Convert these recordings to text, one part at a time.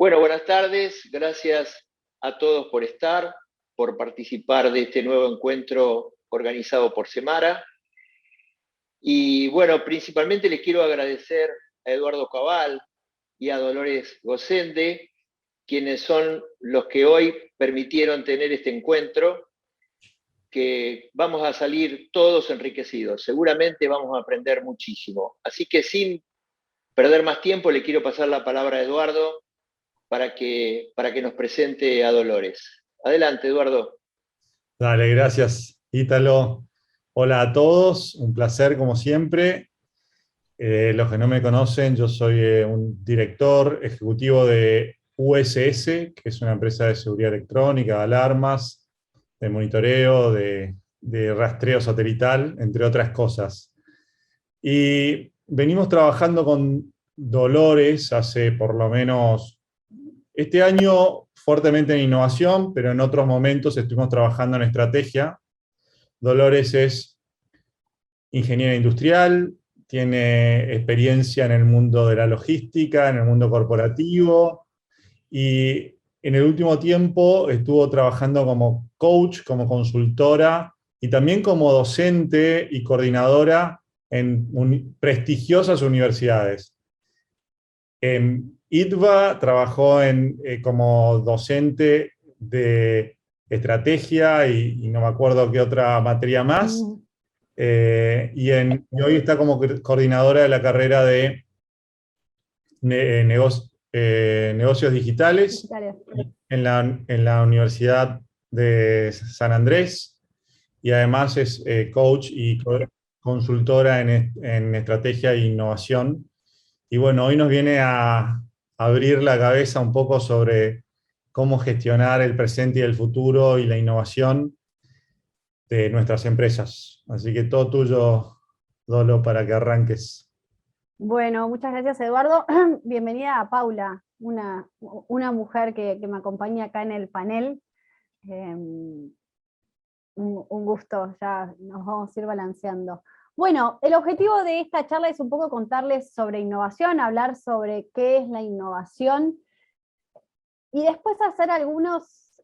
Bueno, buenas tardes. Gracias a todos por estar, por participar de este nuevo encuentro organizado por Semara. Y bueno, principalmente les quiero agradecer a Eduardo Cabal y a Dolores Gosende, quienes son los que hoy permitieron tener este encuentro, que vamos a salir todos enriquecidos. Seguramente vamos a aprender muchísimo. Así que sin perder más tiempo, le quiero pasar la palabra a Eduardo para que nos presente a Dolores. Adelante, Eduardo. Dale, gracias, Ítalo. Hola a todos, un placer como siempre. Los que no me conocen, yo soy un director ejecutivo de USS, que es una empresa de seguridad electrónica, de alarmas, de monitoreo, de rastreo satelital, entre otras cosas. Y venimos trabajando con Dolores hace por lo menos este año fuertemente en innovación, pero en otros momentos estuvimos trabajando en estrategia. Dolores es ingeniera industrial, tiene experiencia en el mundo de la logística, en el mundo corporativo, y en el último tiempo estuvo trabajando como coach, como consultora y también como docente y coordinadora en prestigiosas universidades. En ITVA trabajó como docente de estrategia y no me acuerdo qué otra materia más. Y hoy está como coordinadora de la carrera de negocios digitales en la Universidad de San Andrés, y además es coach y consultora en estrategia e innovación. Y bueno, hoy nos viene a abrir la cabeza un poco sobre cómo gestionar el presente y el futuro y la innovación de nuestras empresas. Así que todo tuyo, Dolo, para que arranques. Bueno, muchas gracias, Eduardo. Bienvenida a Paula, una mujer que me acompaña acá en el panel. Un gusto, ya nos vamos a ir balanceando. Bueno, el objetivo de esta charla es un poco contarles sobre innovación, hablar sobre qué es la innovación, y después hacer algunos,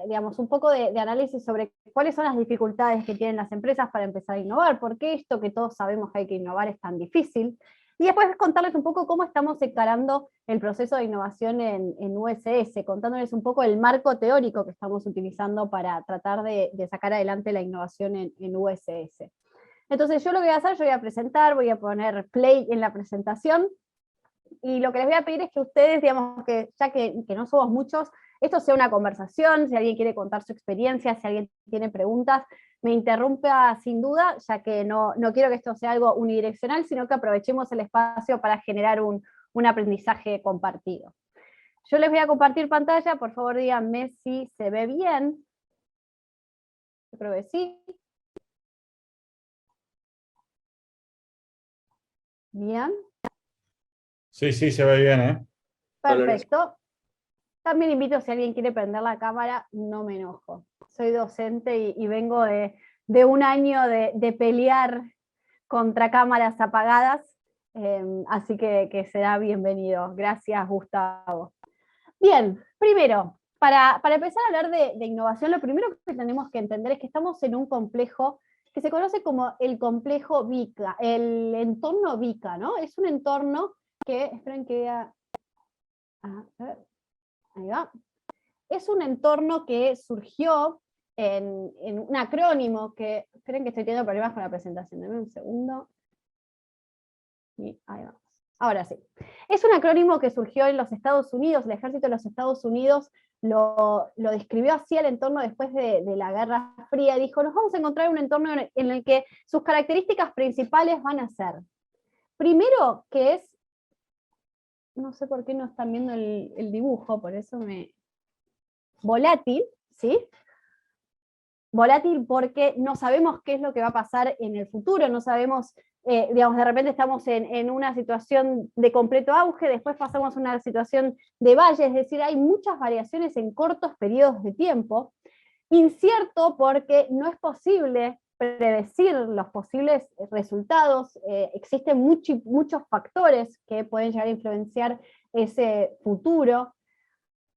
digamos, un poco de análisis sobre cuáles son las dificultades que tienen las empresas para empezar a innovar, por qué esto que todos sabemos que hay que innovar es tan difícil, y después contarles un poco cómo estamos encarando el proceso de innovación en USS, contándoles un poco el marco teórico que estamos utilizando para tratar de sacar adelante la innovación en USS. Entonces yo lo que voy a hacer, yo voy a presentar, voy a poner play en la presentación, y lo que les voy a pedir es que ustedes, digamos, que ya que no somos muchos, esto sea una conversación. Si alguien quiere contar su experiencia, si alguien tiene preguntas, me interrumpa sin duda, ya que no quiero que esto sea algo unidireccional, sino que aprovechemos el espacio para generar un aprendizaje compartido. Yo les voy a compartir pantalla, por favor díganme si se ve bien. Yo creo que sí. Bien. Sí, se ve bien, ¿eh? Perfecto. También invito, si alguien quiere prender la cámara, no me enojo. Soy docente y vengo de un año de pelear contra cámaras apagadas, así que será bienvenido. Gracias, Gustavo. Bien, primero, para empezar a hablar de innovación, lo primero que tenemos que entender es que estamos en un complejo que se conoce como el complejo VICA, el entorno VICA, ¿no? Es un entorno que, esperen que vea, a ver, ahí va. Es un entorno que surgió en un acrónimo que, esperen que estoy teniendo problemas con la presentación, denme un segundo. Y ahí vamos. Ahora sí. Es un acrónimo que surgió en los Estados Unidos. El ejército de los Estados Unidos lo describió así al entorno después de la Guerra Fría. Dijo, nos vamos a encontrar un entorno en el que sus características principales van a ser, primero, que es, no sé por qué no están viendo el dibujo, por eso volátil, ¿sí? Volátil porque no sabemos qué es lo que va a pasar en el futuro, no sabemos, digamos, de repente estamos en una situación de completo auge, después pasamos a una situación de valle, es decir, hay muchas variaciones en cortos periodos de tiempo. Incierto porque no es posible predecir los posibles resultados, existen muchos factores que pueden llegar a influenciar ese futuro.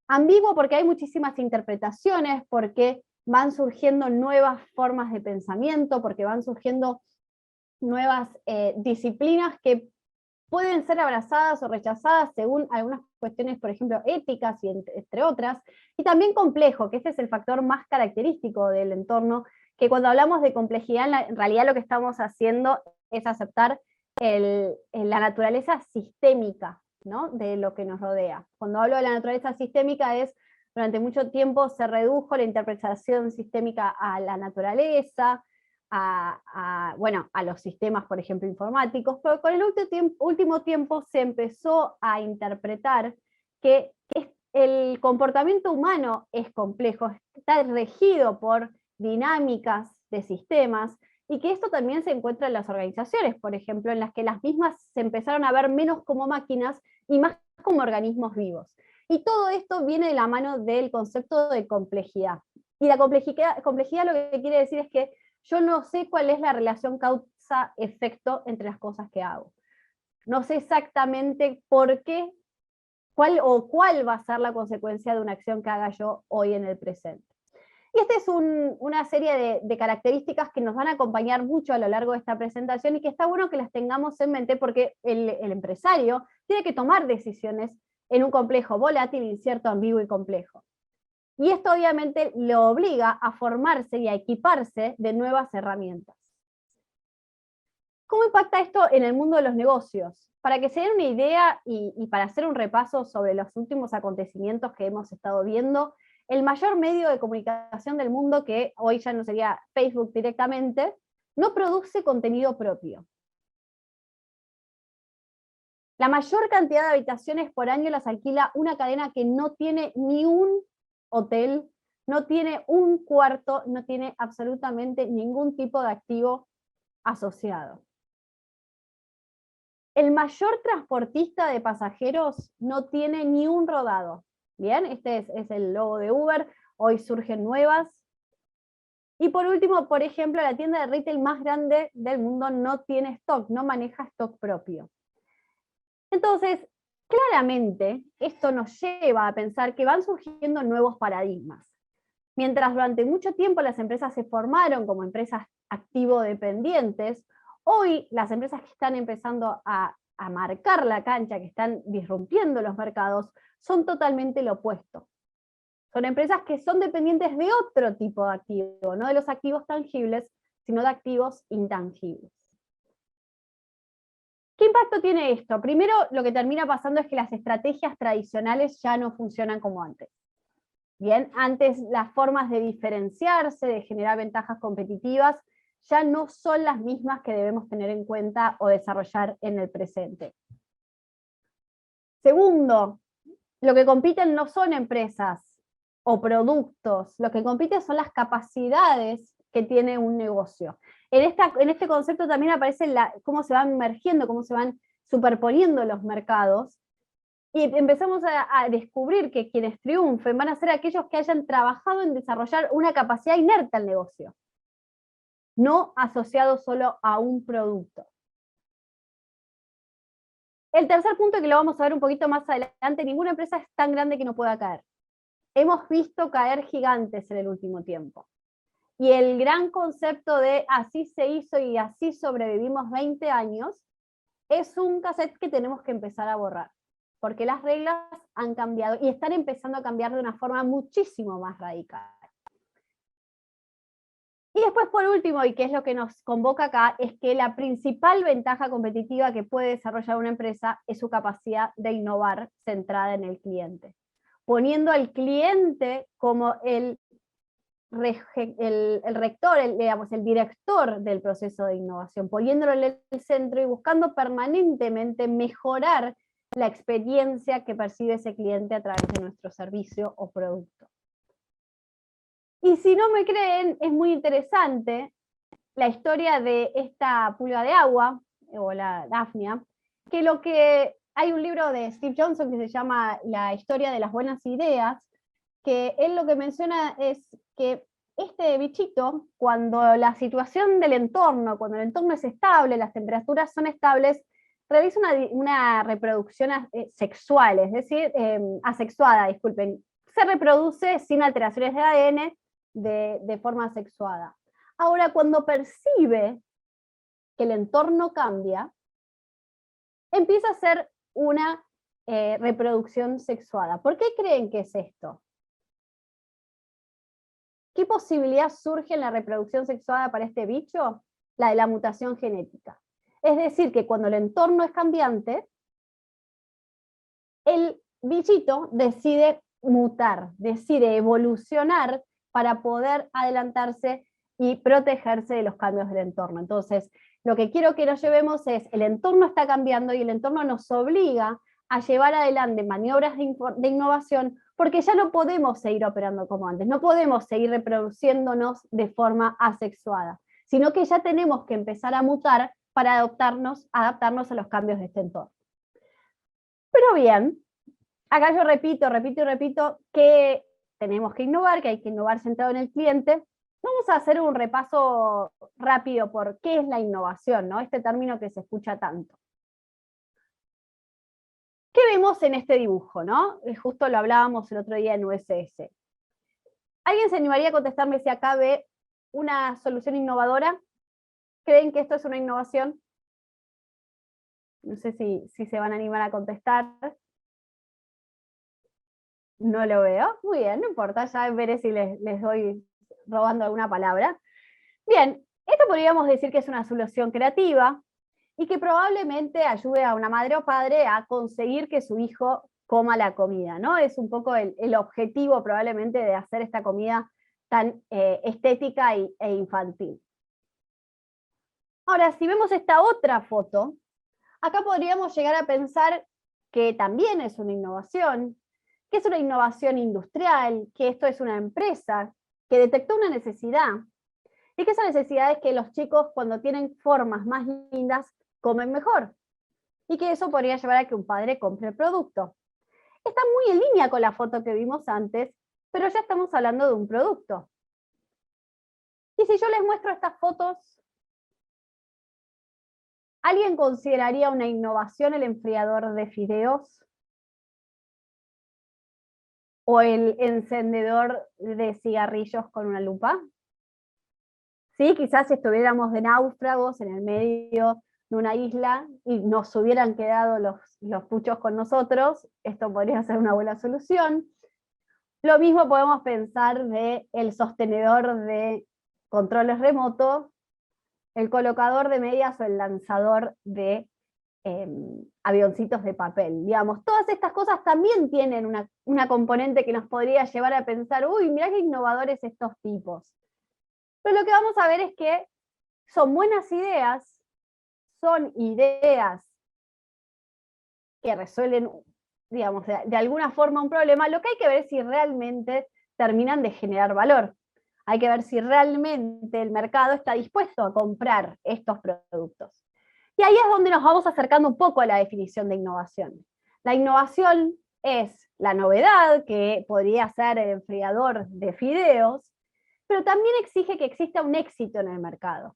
Ambiguo porque hay muchísimas interpretaciones, porque van surgiendo nuevas formas de pensamiento, porque van surgiendo nuevas disciplinas que pueden ser abrazadas o rechazadas según algunas cuestiones, por ejemplo, éticas y entre otras, y también complejo, que este es el factor más característico del entorno, que cuando hablamos de complejidad, en realidad lo que estamos haciendo es aceptar la naturaleza sistémica, ¿no?, de lo que nos rodea. Cuando hablo de la naturaleza sistémica es, durante mucho tiempo se redujo la interpretación sistémica a la naturaleza, a los sistemas, por ejemplo, informáticos, pero con el último tiempo se empezó a interpretar que el comportamiento humano es complejo, está regido por dinámicas de sistemas, y que esto también se encuentra en las organizaciones, por ejemplo, en las que las mismas se empezaron a ver menos como máquinas y más como organismos vivos. Y todo esto viene de la mano del concepto de complejidad. Y la complejidad lo que quiere decir es que yo no sé cuál es la relación causa-efecto entre las cosas que hago. No sé exactamente por qué, cuál va a ser la consecuencia de una acción que haga yo hoy en el presente. Y esta es una serie de características que nos van a acompañar mucho a lo largo de esta presentación y que está bueno que las tengamos en mente porque el empresario tiene que tomar decisiones en un complejo, volátil, incierto, ambiguo y complejo. Y esto obviamente lo obliga a formarse y a equiparse de nuevas herramientas. ¿Cómo impacta esto en el mundo de los negocios? Para que se den una idea y para hacer un repaso sobre los últimos acontecimientos que hemos estado viendo, el mayor medio de comunicación del mundo, que hoy ya no sería Facebook directamente, no produce contenido propio. La mayor cantidad de habitaciones por año las alquila una cadena que no tiene ni un hotel, no tiene un cuarto, no tiene absolutamente ningún tipo de activo asociado. El mayor transportista de pasajeros no tiene ni un rodado. Bien, este es el logo de Uber, hoy surgen nuevas. Y por último, por ejemplo, la tienda de retail más grande del mundo no tiene stock, no maneja stock propio. Entonces, claramente, esto nos lleva a pensar que van surgiendo nuevos paradigmas. Mientras durante mucho tiempo las empresas se formaron como empresas activo-dependientes, hoy las empresas que están empezando a marcar la cancha, que están disrumpiendo los mercados, son totalmente lo opuesto. Son empresas que son dependientes de otro tipo de activo, no de los activos tangibles, sino de activos intangibles. ¿Qué impacto tiene esto? Primero, lo que termina pasando es que las estrategias tradicionales ya no funcionan como antes. Bien, antes las formas de diferenciarse, de generar ventajas competitivas, ya no son las mismas que debemos tener en cuenta o desarrollar en el presente. Segundo, lo que compiten no son empresas o productos, lo que compiten son las capacidades que tiene un negocio. En este concepto también aparece cómo se van emergiendo, cómo se van superponiendo los mercados, y empezamos a descubrir que quienes triunfen van a ser aquellos que hayan trabajado en desarrollar una capacidad inherta al negocio, no asociado solo a un producto. El tercer punto, que lo vamos a ver un poquito más adelante, ninguna empresa es tan grande que no pueda caer. Hemos visto caer gigantes en el último tiempo. Y el gran concepto de así se hizo y así sobrevivimos 20 años, es un cassette que tenemos que empezar a borrar, porque las reglas han cambiado y están empezando a cambiar de una forma muchísimo más radical. Y después, por último, y que es lo que nos convoca acá, es que la principal ventaja competitiva que puede desarrollar una empresa es su capacidad de innovar centrada en el cliente, poniendo al cliente como el rector, el director del proceso de innovación, poniéndolo en el centro y buscando permanentemente mejorar la experiencia que percibe ese cliente a través de nuestro servicio o producto. Y si no me creen, es muy interesante la historia de esta pulga de agua, o la Daphnia, que hay un libro de Steve Johnson que se llama La historia de las buenas ideas, que él lo que menciona es que este bichito, cuando la situación del entorno, cuando el entorno es estable, las temperaturas son estables, realiza una reproducción sexual, es decir, asexuada, disculpen, se reproduce sin alteraciones de ADN de forma sexuada. Ahora, cuando percibe que el entorno cambia, empieza a hacer una reproducción sexuada. ¿Por qué creen que es esto? ¿Qué posibilidad surge en la reproducción sexuada para este bicho? La de la mutación genética. Es decir, que cuando el entorno es cambiante, el bichito decide mutar, decide evolucionar para poder adelantarse y protegerse de los cambios del entorno. Entonces, lo que quiero que nos llevemos es, el entorno está cambiando y el entorno nos obliga a llevar adelante maniobras de innovación, porque ya no podemos seguir operando como antes, no podemos seguir reproduciéndonos de forma asexuada, sino que ya tenemos que empezar a mutar para adaptarnos a los cambios de este entorno. Pero bien, acá yo repito que tenemos que innovar, que hay que innovar centrado en el cliente. Vamos a hacer un repaso rápido por qué es la innovación, ¿no? Este término que se escucha tanto. ¿Qué vemos en este dibujo, no? Justo lo hablábamos el otro día en USS. ¿Alguien se animaría a contestarme si acá ve una solución innovadora? ¿Creen que esto es una innovación? No sé si se van a animar a contestar. No lo veo. Muy bien, no importa, ya veré si les doy robando alguna palabra. Bien, esto podríamos decir que es una solución creativa y que probablemente ayude a una madre o padre a conseguir que su hijo coma la comida, ¿no? Es un poco el objetivo probablemente de hacer esta comida tan estética e infantil. Ahora, si vemos esta otra foto, acá podríamos llegar a pensar que también es una innovación, que es una innovación industrial, que esto es una empresa que detectó una necesidad, y que esa necesidad es que los chicos cuando tienen formas más lindas comen mejor, y que eso podría llevar a que un padre compre el producto. Está muy en línea con la foto que vimos antes, pero ya estamos hablando de un producto. Y si yo les muestro estas fotos, ¿alguien consideraría una innovación el enfriador de fideos? ¿O el encendedor de cigarrillos con una lupa? ¿Sí? Quizás si estuviéramos de náufragos en el medio de una isla y nos hubieran quedado los puchos con nosotros, esto podría ser una buena solución. Lo mismo podemos pensar del sostenedor de controles remotos, el colocador de medias o el lanzador de avioncitos de papel. Digamos, todas estas cosas también tienen una componente que nos podría llevar a pensar, uy, mirá qué innovadores estos tipos. Pero lo que vamos a ver es que son buenas ideas, son ideas que resuelven, digamos, de alguna forma un problema. Lo que hay que ver es si realmente terminan de generar valor. Hay que ver si realmente el mercado está dispuesto a comprar estos productos. Y ahí es donde nos vamos acercando un poco a la definición de innovación. La innovación es la novedad, que podría ser el enfriador de fideos, pero también exige que exista un éxito en el mercado,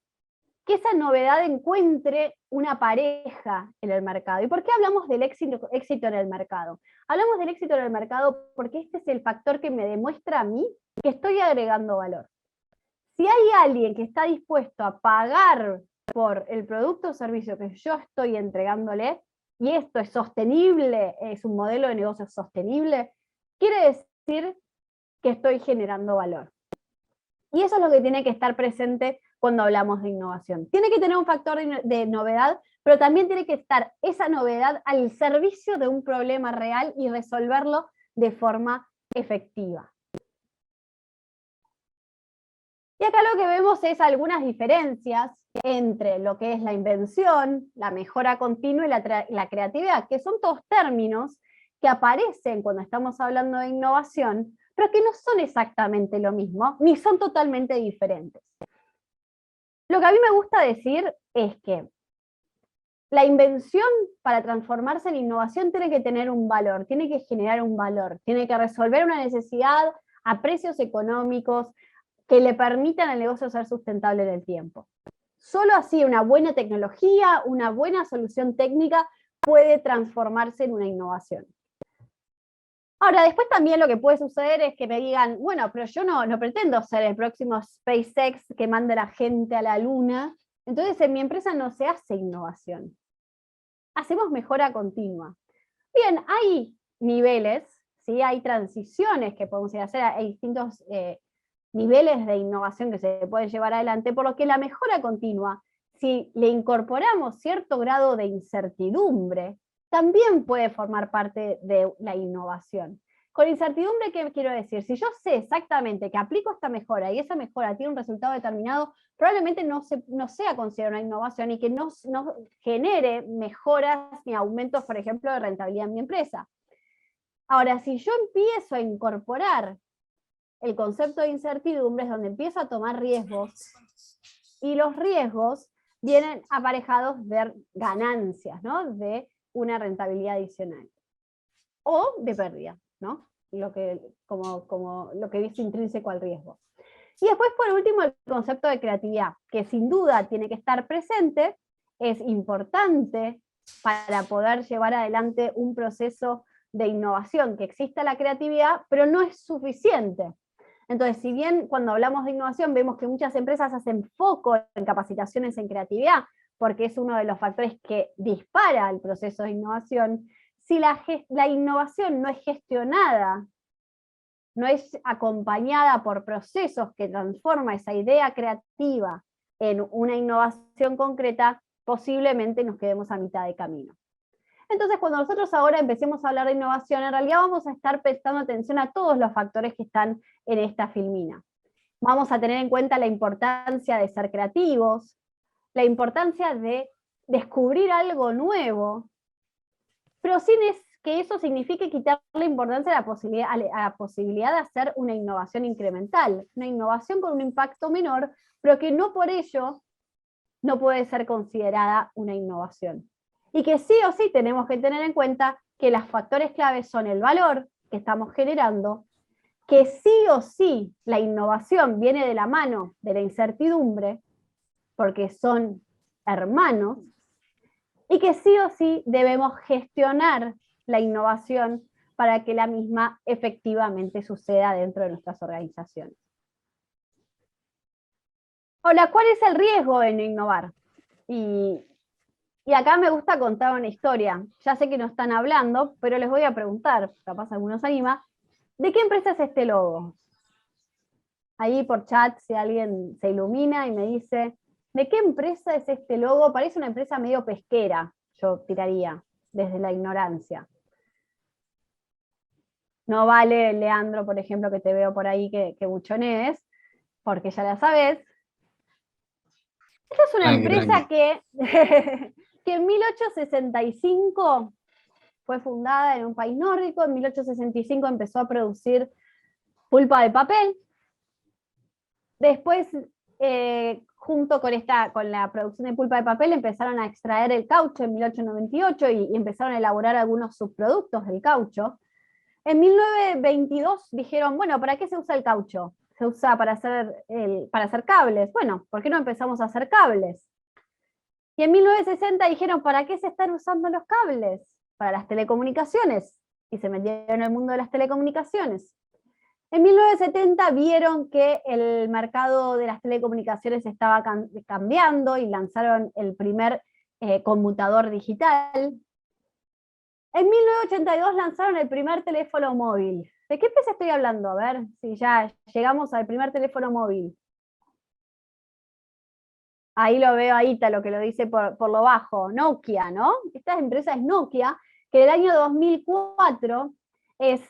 que esa novedad encuentre una pareja en el mercado. ¿Y por qué hablamos del éxito en el mercado? Hablamos del éxito en el mercado porque este es el factor que me demuestra a mí que estoy agregando valor. Si hay alguien que está dispuesto a pagar por el producto o servicio que yo estoy entregándole, y esto es sostenible, es un modelo de negocio sostenible, quiere decir que estoy generando valor. Y eso es lo que tiene que estar presente cuando hablamos de innovación. Tiene que tener un factor de novedad, pero también tiene que estar esa novedad al servicio de un problema real y resolverlo de forma efectiva. Y acá lo que vemos es algunas diferencias entre lo que es la invención, la mejora continua y la creatividad, que son todos términos que aparecen cuando estamos hablando de innovación, pero que no son exactamente lo mismo, ni son totalmente diferentes. Lo que a mí me gusta decir es que la invención para transformarse en innovación tiene que tener un valor, tiene que generar un valor, tiene que resolver una necesidad a precios económicos que le permitan al negocio ser sustentable en el tiempo. Solo así una buena tecnología, una buena solución técnica puede transformarse en una innovación. Ahora, después también lo que puede suceder es que me digan, bueno, pero yo no pretendo ser el próximo SpaceX que mande a la gente a la luna, entonces en mi empresa no se hace innovación. Hacemos mejora continua. Bien, hay niveles, ¿sí? Hay transiciones que podemos hacer, hay distintos niveles de innovación que se pueden llevar adelante, por lo que la mejora continua, si le incorporamos cierto grado de incertidumbre, también puede formar parte de la innovación. Con incertidumbre, ¿qué quiero decir? Si yo sé exactamente que aplico esta mejora y esa mejora tiene un resultado determinado, probablemente no sea considerada una innovación y que no genere mejoras ni aumentos, por ejemplo, de rentabilidad en mi empresa. Ahora, si yo empiezo a incorporar el concepto de incertidumbre, es donde empiezo a tomar riesgos, y los riesgos vienen aparejados de ganancias, ¿no? De una rentabilidad adicional o de pérdida, ¿no? Como lo que es intrínseco al riesgo. Y después, por último, el concepto de creatividad, que sin duda tiene que estar presente, es importante para poder llevar adelante un proceso de innovación, que exista la creatividad, pero no es suficiente. Entonces, si bien cuando hablamos de innovación vemos que muchas empresas hacen foco en capacitaciones en creatividad, porque es uno de los factores que dispara el proceso de innovación, si la innovación no es gestionada, no es acompañada por procesos que transforman esa idea creativa en una innovación concreta, posiblemente nos quedemos a mitad de camino. Entonces, cuando nosotros ahora empecemos a hablar de innovación, en realidad vamos a estar prestando atención a todos los factores que están en esta filmina. Vamos a tener en cuenta la importancia de ser creativos, la importancia de descubrir algo nuevo, pero sin que eso signifique quitarle importancia a la posibilidad de hacer una innovación incremental, una innovación con un impacto menor, pero que no por ello no puede ser considerada una innovación. Y que sí o sí tenemos que tener en cuenta que los factores claves son el valor que estamos generando, que sí o sí la innovación viene de la mano de la incertidumbre, porque son hermanos, y que sí o sí debemos gestionar la innovación para que la misma efectivamente suceda dentro de nuestras organizaciones. Hola, ¿cuál es el riesgo de no innovar? Y acá me gusta contar una historia. Ya sé que no están hablando, pero les voy a preguntar, capaz algunos anima, ¿de qué empresa es este logo? Ahí por chat, si alguien se ilumina y me dice, ¿de qué empresa es este logo? Parece una empresa medio pesquera, yo tiraría, desde la ignorancia. No vale, Leandro, por ejemplo, que te veo por ahí que buchonees, porque ya la sabes. Esta es una empresa que en 1865 fue fundada en un país nórdico, en 1865 empezó a producir pulpa de papel. Después, junto con la producción de pulpa de papel, empezaron a extraer el caucho en 1898 y empezaron a elaborar algunos subproductos del caucho. En 1922 dijeron, bueno, ¿para qué se usa el caucho? Se usa para hacer cables. Bueno, ¿por qué no empezamos a hacer cables? Y en 1960 dijeron, ¿para qué se están usando los cables? Para las telecomunicaciones. Y se metieron en el mundo de las telecomunicaciones. En 1970 vieron que el mercado de las telecomunicaciones estaba cambiando y lanzaron el primer conmutador digital. En 1982 lanzaron el primer teléfono móvil. ¿De qué empresa estoy hablando? A ver si ya llegamos al primer teléfono móvil. Ahí lo veo a Ítalo, que lo dice por lo bajo. Nokia, ¿no? Esta empresa es Nokia, que en el año 2004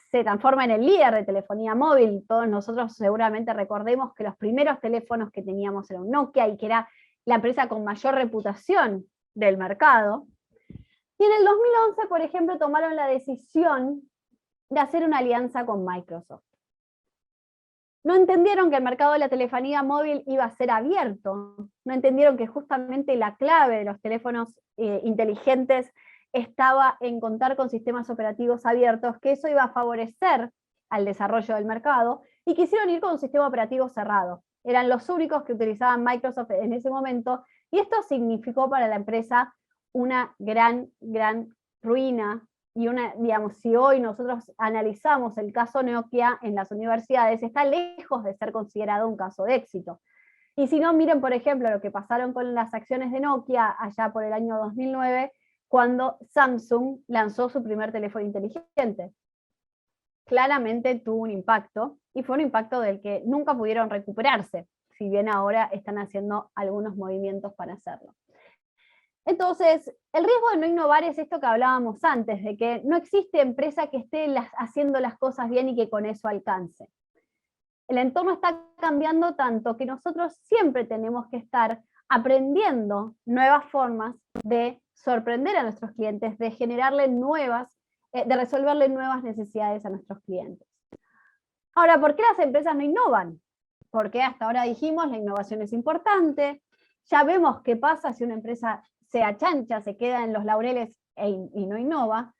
se transforma en el líder de telefonía móvil. Todos nosotros seguramente recordemos que los primeros teléfonos que teníamos eran Nokia y que era la empresa con mayor reputación del mercado. Y en el 2011, por ejemplo, tomaron la decisión de hacer una alianza con Microsoft. No entendieron que el mercado de la telefonía móvil iba a ser abierto, no entendieron que justamente la clave de los teléfonos inteligentes estaba en contar con sistemas operativos abiertos, que eso iba a favorecer al desarrollo del mercado, y quisieron ir con un sistema operativo cerrado. Eran los únicos que utilizaban Microsoft en ese momento, y esto significó para la empresa una gran ruina digamos, si hoy nosotros analizamos el caso Nokia en las universidades, está lejos de ser considerado un caso de éxito. Y si no, miren, por ejemplo, lo que pasaron con las acciones de Nokia allá por el año 2009, cuando Samsung lanzó su primer teléfono inteligente. Claramente tuvo un impacto, y fue un impacto del que nunca pudieron recuperarse, si bien ahora están haciendo algunos movimientos para hacerlo. Entonces, el riesgo de no innovar es esto que hablábamos antes, de que no existe empresa que esté haciendo las cosas bien y que con eso alcance. El entorno está cambiando tanto que nosotros siempre tenemos que estar aprendiendo nuevas formas de sorprender a nuestros clientes, de generarle de resolverle nuevas necesidades a nuestros clientes. Ahora, ¿por qué las empresas no innovan? Porque hasta ahora dijimos, la innovación es importante, ya vemos qué pasa si una empresa se achancha, se queda en los laureles y no innova.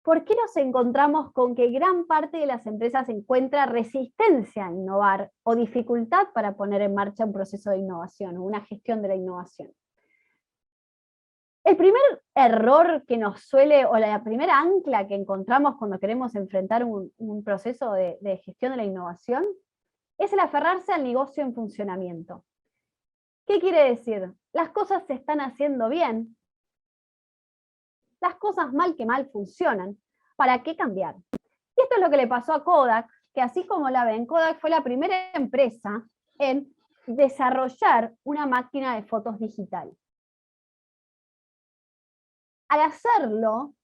¿Por qué nos encontramos con que gran parte de las empresas encuentra resistencia a innovar o dificultad para poner en marcha un proceso de innovación o una gestión de la innovación? El primer error que nos suele, o la primera ancla que encontramos cuando queremos enfrentar un proceso de gestión de la innovación, es el aferrarse al negocio en funcionamiento. ¿Qué quiere decir? Las cosas se están haciendo bien, las cosas mal que mal funcionan. ¿Para qué cambiar? Y esto es lo que le pasó a Kodak, que así como la ven, Kodak fue la primera empresa en desarrollar una máquina de fotos digital. Al hacerlo,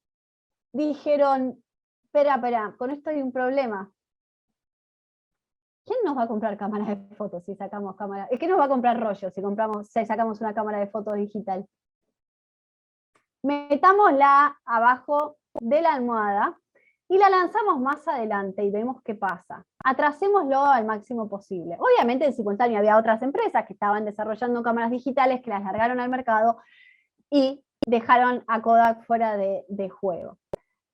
dijeron, espera, con esto hay un problema. ¿Quién nos va a comprar cámaras de fotos si sacamos cámaras? ¿Quién nos va a comprar rollos si sacamos una cámara de fotos digital? Metámosla abajo de la almohada y la lanzamos más adelante y vemos qué pasa. Atrasémoslo al máximo posible. Obviamente en simultáneo había otras empresas que estaban desarrollando cámaras digitales que las largaron al mercado y dejaron a Kodak fuera de juego.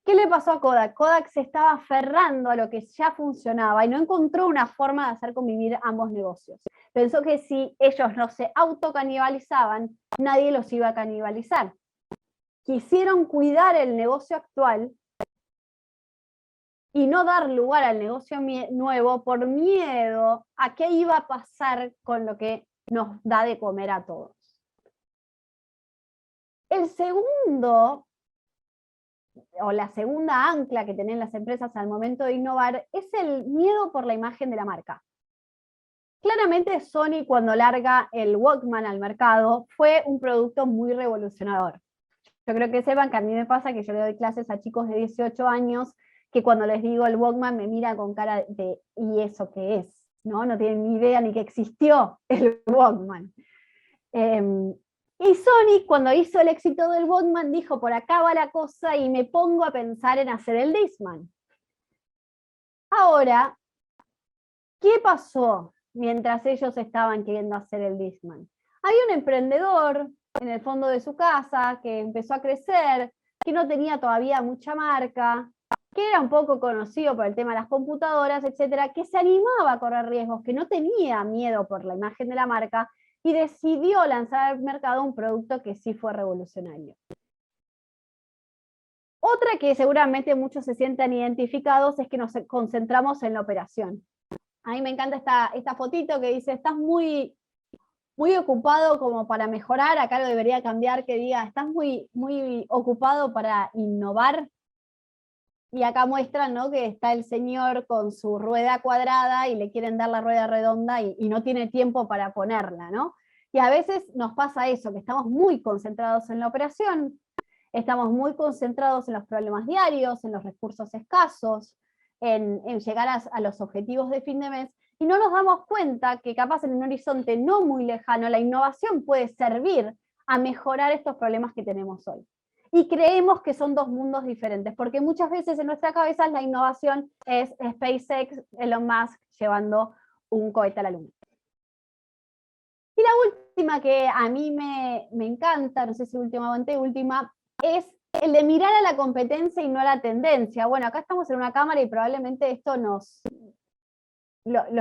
¿Qué le pasó a Kodak? Kodak se estaba aferrando a lo que ya funcionaba y no encontró una forma de hacer convivir ambos negocios. Pensó que si ellos no se autocanibalizaban, nadie los iba a canibalizar. Quisieron cuidar el negocio actual y no dar lugar al negocio nuevo por miedo a qué iba a pasar con lo que nos da de comer a todos. El segundo, o la segunda ancla que tienen las empresas al momento de innovar, es el miedo por la imagen de la marca. Claramente Sony, cuando larga el Walkman al mercado, fue un producto muy revolucionador. Yo creo que sepan que a mí me pasa que yo le doy clases a chicos de 18 años que cuando les digo el Walkman me miran con cara de ¿y eso qué es? No tienen ni idea ni que existió el Walkman. Y Sony, cuando hizo el éxito del Walkman, dijo, por acá va la cosa y me pongo a pensar en hacer el Discman. Ahora, ¿qué pasó mientras ellos estaban queriendo hacer el Discman? Había un emprendedor en el fondo de su casa que empezó a crecer, que no tenía todavía mucha marca, que era un poco conocido por el tema de las computadoras, etcétera, que se animaba a correr riesgos, que no tenía miedo por la imagen de la marca, y decidió lanzar al mercado un producto que sí fue revolucionario. Otra que seguramente muchos se sientan identificados es que nos concentramos en la operación. A mí me encanta esta fotito que dice, estás muy ocupado como para mejorar, acá lo debería cambiar, que diga, estás muy ocupado para innovar. Y acá muestran, ¿no?, que está el señor con su rueda cuadrada y le quieren dar la rueda redonda y no tiene tiempo para ponerla, ¿no? Y a veces nos pasa eso, que estamos muy concentrados en la operación, estamos muy concentrados en los problemas diarios, en los recursos escasos, en llegar a los objetivos de fin de mes, y no nos damos cuenta que capaz en un horizonte no muy lejano la innovación puede servir a mejorar estos problemas que tenemos hoy. Y creemos que son dos mundos diferentes, porque muchas veces en nuestra cabeza la innovación es SpaceX, Elon Musk llevando un cohete a la luna. Y la última que a mí me encanta, no sé si última o anteúltima, es el de mirar a la competencia y no a la tendencia. Bueno, acá estamos en una cámara y probablemente esto lo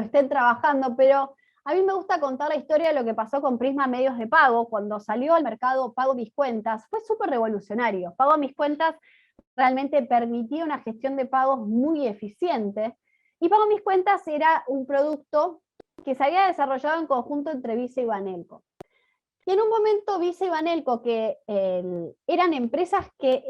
estén trabajando, pero a mí me gusta contar la historia de lo que pasó con Prisma Medios de Pago. Cuando salió al mercado Pago Mis Cuentas, fue súper revolucionario. Pago Mis Cuentas realmente permitía una gestión de pagos muy eficiente. Y Pago Mis Cuentas era un producto que se había desarrollado en conjunto entre Visa y Banelco. Y en un momento Visa y Banelco, que eran empresas que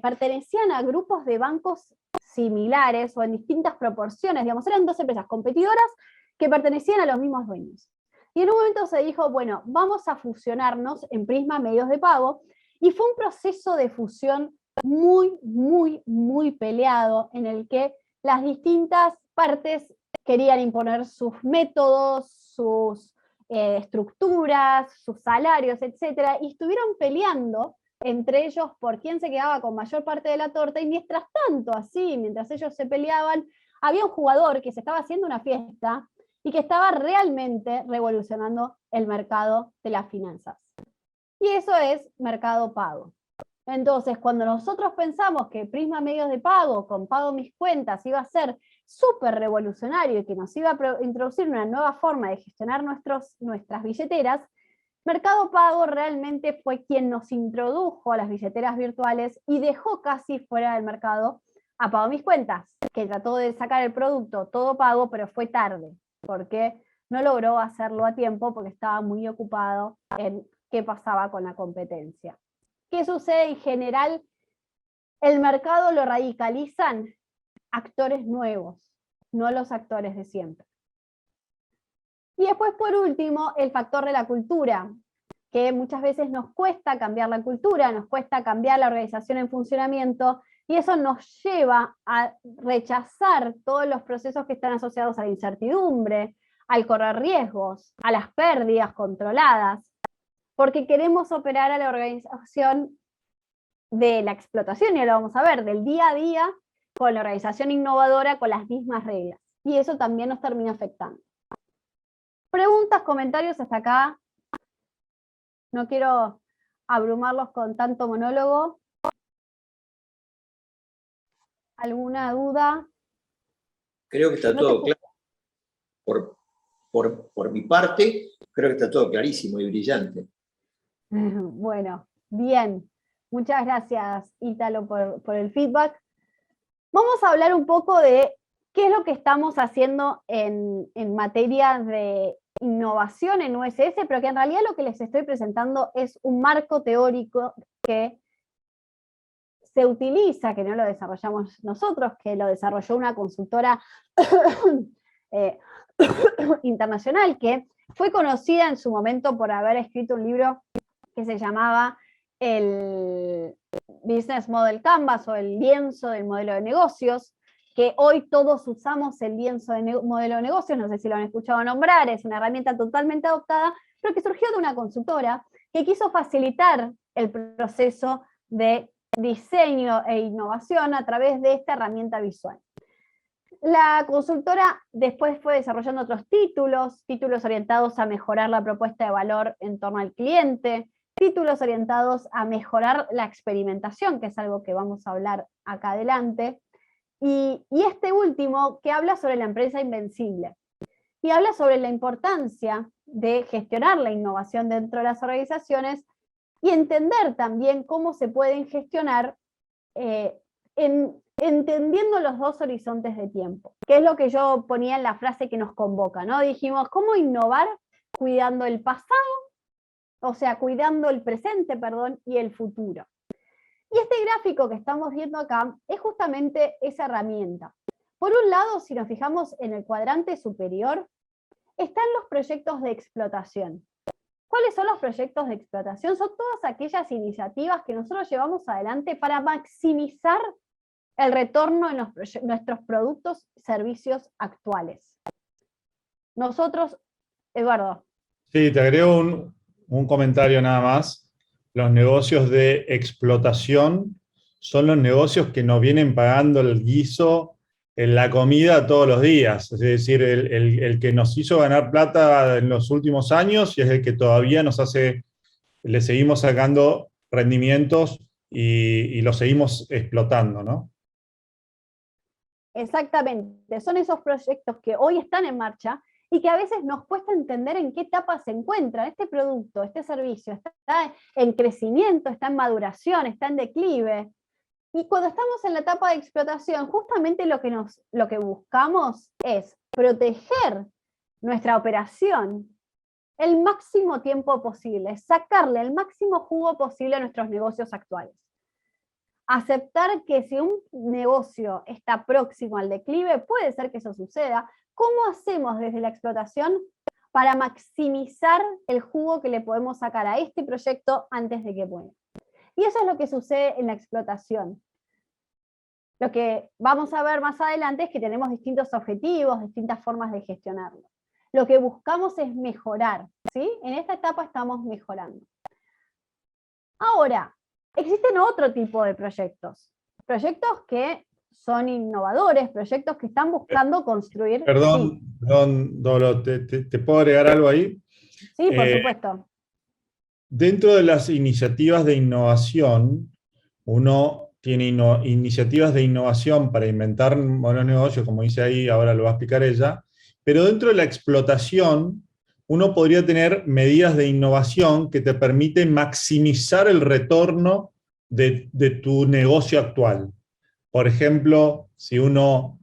pertenecían a grupos de bancos similares o en distintas proporciones, digamos, eran dos empresas competidoras que pertenecían a los mismos dueños. Y en un momento se dijo, bueno, vamos a fusionarnos en Prisma Medios de Pago, y fue un proceso de fusión muy, muy, muy peleado, en el que las distintas partes querían imponer sus métodos, sus estructuras, sus salarios, etc. Y estuvieron peleando entre ellos por quién se quedaba con mayor parte de la torta, y mientras tanto, así, mientras ellos se peleaban, había un jugador que se estaba haciendo una fiesta y que estaba realmente revolucionando el mercado de las finanzas. Y eso es Mercado Pago. Entonces, cuando nosotros pensamos que Prisma Medios de Pago, con Pago Mis Cuentas, iba a ser súper revolucionario y que nos iba a introducir una nueva forma de gestionar nuestras billeteras, Mercado Pago realmente fue quien nos introdujo a las billeteras virtuales y dejó casi fuera del mercado a Pago Mis Cuentas, que trató de sacar el producto todo pago, pero fue tarde, porque no logró hacerlo a tiempo, porque estaba muy ocupado en qué pasaba con la competencia. ¿Qué sucede en general? El mercado lo radicalizan actores nuevos, no los actores de siempre. Y después, por último, el factor de la cultura, que muchas veces nos cuesta cambiar la cultura, nos cuesta cambiar la organización en funcionamiento, y eso nos lleva a rechazar todos los procesos que están asociados a la incertidumbre, al correr riesgos, a las pérdidas controladas, porque queremos operar a la organización de la explotación, y lo vamos a ver, del día a día, con la organización innovadora, con las mismas reglas. Y eso también nos termina afectando. Preguntas, comentarios hasta acá. No quiero abrumarlos con tanto monólogo. ¿Alguna duda? Creo que está todo claro. Por mi parte, creo que está todo clarísimo y brillante. Bueno, bien. Muchas gracias, Ítalo, por el feedback. Vamos a hablar un poco de qué es lo que estamos haciendo en materia de innovación en USS, pero que en realidad lo que les estoy presentando es un marco teórico que se utiliza, que no lo desarrollamos nosotros, que lo desarrolló una consultora internacional, que fue conocida en su momento por haber escrito un libro que se llamaba el Business Model Canvas, o el lienzo del modelo de negocios, que hoy todos usamos el lienzo de modelo de negocios, no sé si lo han escuchado nombrar, es una herramienta totalmente adoptada, pero que surgió de una consultora que quiso facilitar el proceso de diseño e innovación a través de esta herramienta visual. La consultora después fue desarrollando otros títulos orientados a mejorar la propuesta de valor en torno al cliente, títulos orientados a mejorar la experimentación, que es algo que vamos a hablar acá adelante, y este último que habla sobre la empresa invencible, y habla sobre la importancia de gestionar la innovación dentro de las organizaciones y entender también cómo se pueden gestionar entendiendo los dos horizontes de tiempo, que es lo que yo ponía en la frase que nos convoca, ¿no? Dijimos, ¿cómo innovar cuidando el pasado? O sea, cuidando el presente, perdón, y el futuro. Y este gráfico que estamos viendo acá es justamente esa herramienta. Por un lado, si nos fijamos en el cuadrante superior, están los proyectos de explotación. ¿Cuáles son los proyectos de explotación? Son todas aquellas iniciativas que nosotros llevamos adelante para maximizar el retorno en nuestros productos y servicios actuales. Nosotros, Eduardo. Sí, te agrego un comentario nada más. Los negocios de explotación son los negocios que nos vienen pagando el guiso en la comida todos los días. Es decir, el que nos hizo ganar plata en los últimos años y es el que todavía le seguimos sacando rendimientos y lo seguimos explotando, ¿no? Exactamente, son esos proyectos que hoy están en marcha y que a veces nos cuesta entender en qué etapa se encuentra este producto, este servicio, está en crecimiento, está en maduración, está en declive. Y cuando estamos en la etapa de explotación, justamente lo que buscamos es proteger nuestra operación el máximo tiempo posible, sacarle el máximo jugo posible a nuestros negocios actuales. Aceptar que si un negocio está próximo al declive, puede ser que eso suceda. ¿Cómo hacemos desde la explotación para maximizar el jugo que le podemos sacar a este proyecto antes de que muera? Y eso es lo que sucede en la explotación. Lo que vamos a ver más adelante es que tenemos distintos objetivos, distintas formas de gestionarlo. Lo que buscamos es mejorar, ¿sí? En esta etapa estamos mejorando. Ahora, existen otro tipo de proyectos. Proyectos que son innovadores, proyectos que están buscando construir... Perdón, sí. Perdón, Dolo, ¿te puedo agregar algo ahí? Sí, por supuesto. Dentro de las iniciativas de innovación, uno tiene iniciativas de innovación para inventar modelos de negocio, como dice ahí, ahora lo va a explicar ella, pero dentro de la explotación, uno podría tener medidas de innovación que te permiten maximizar el retorno de tu negocio actual. Por ejemplo, si uno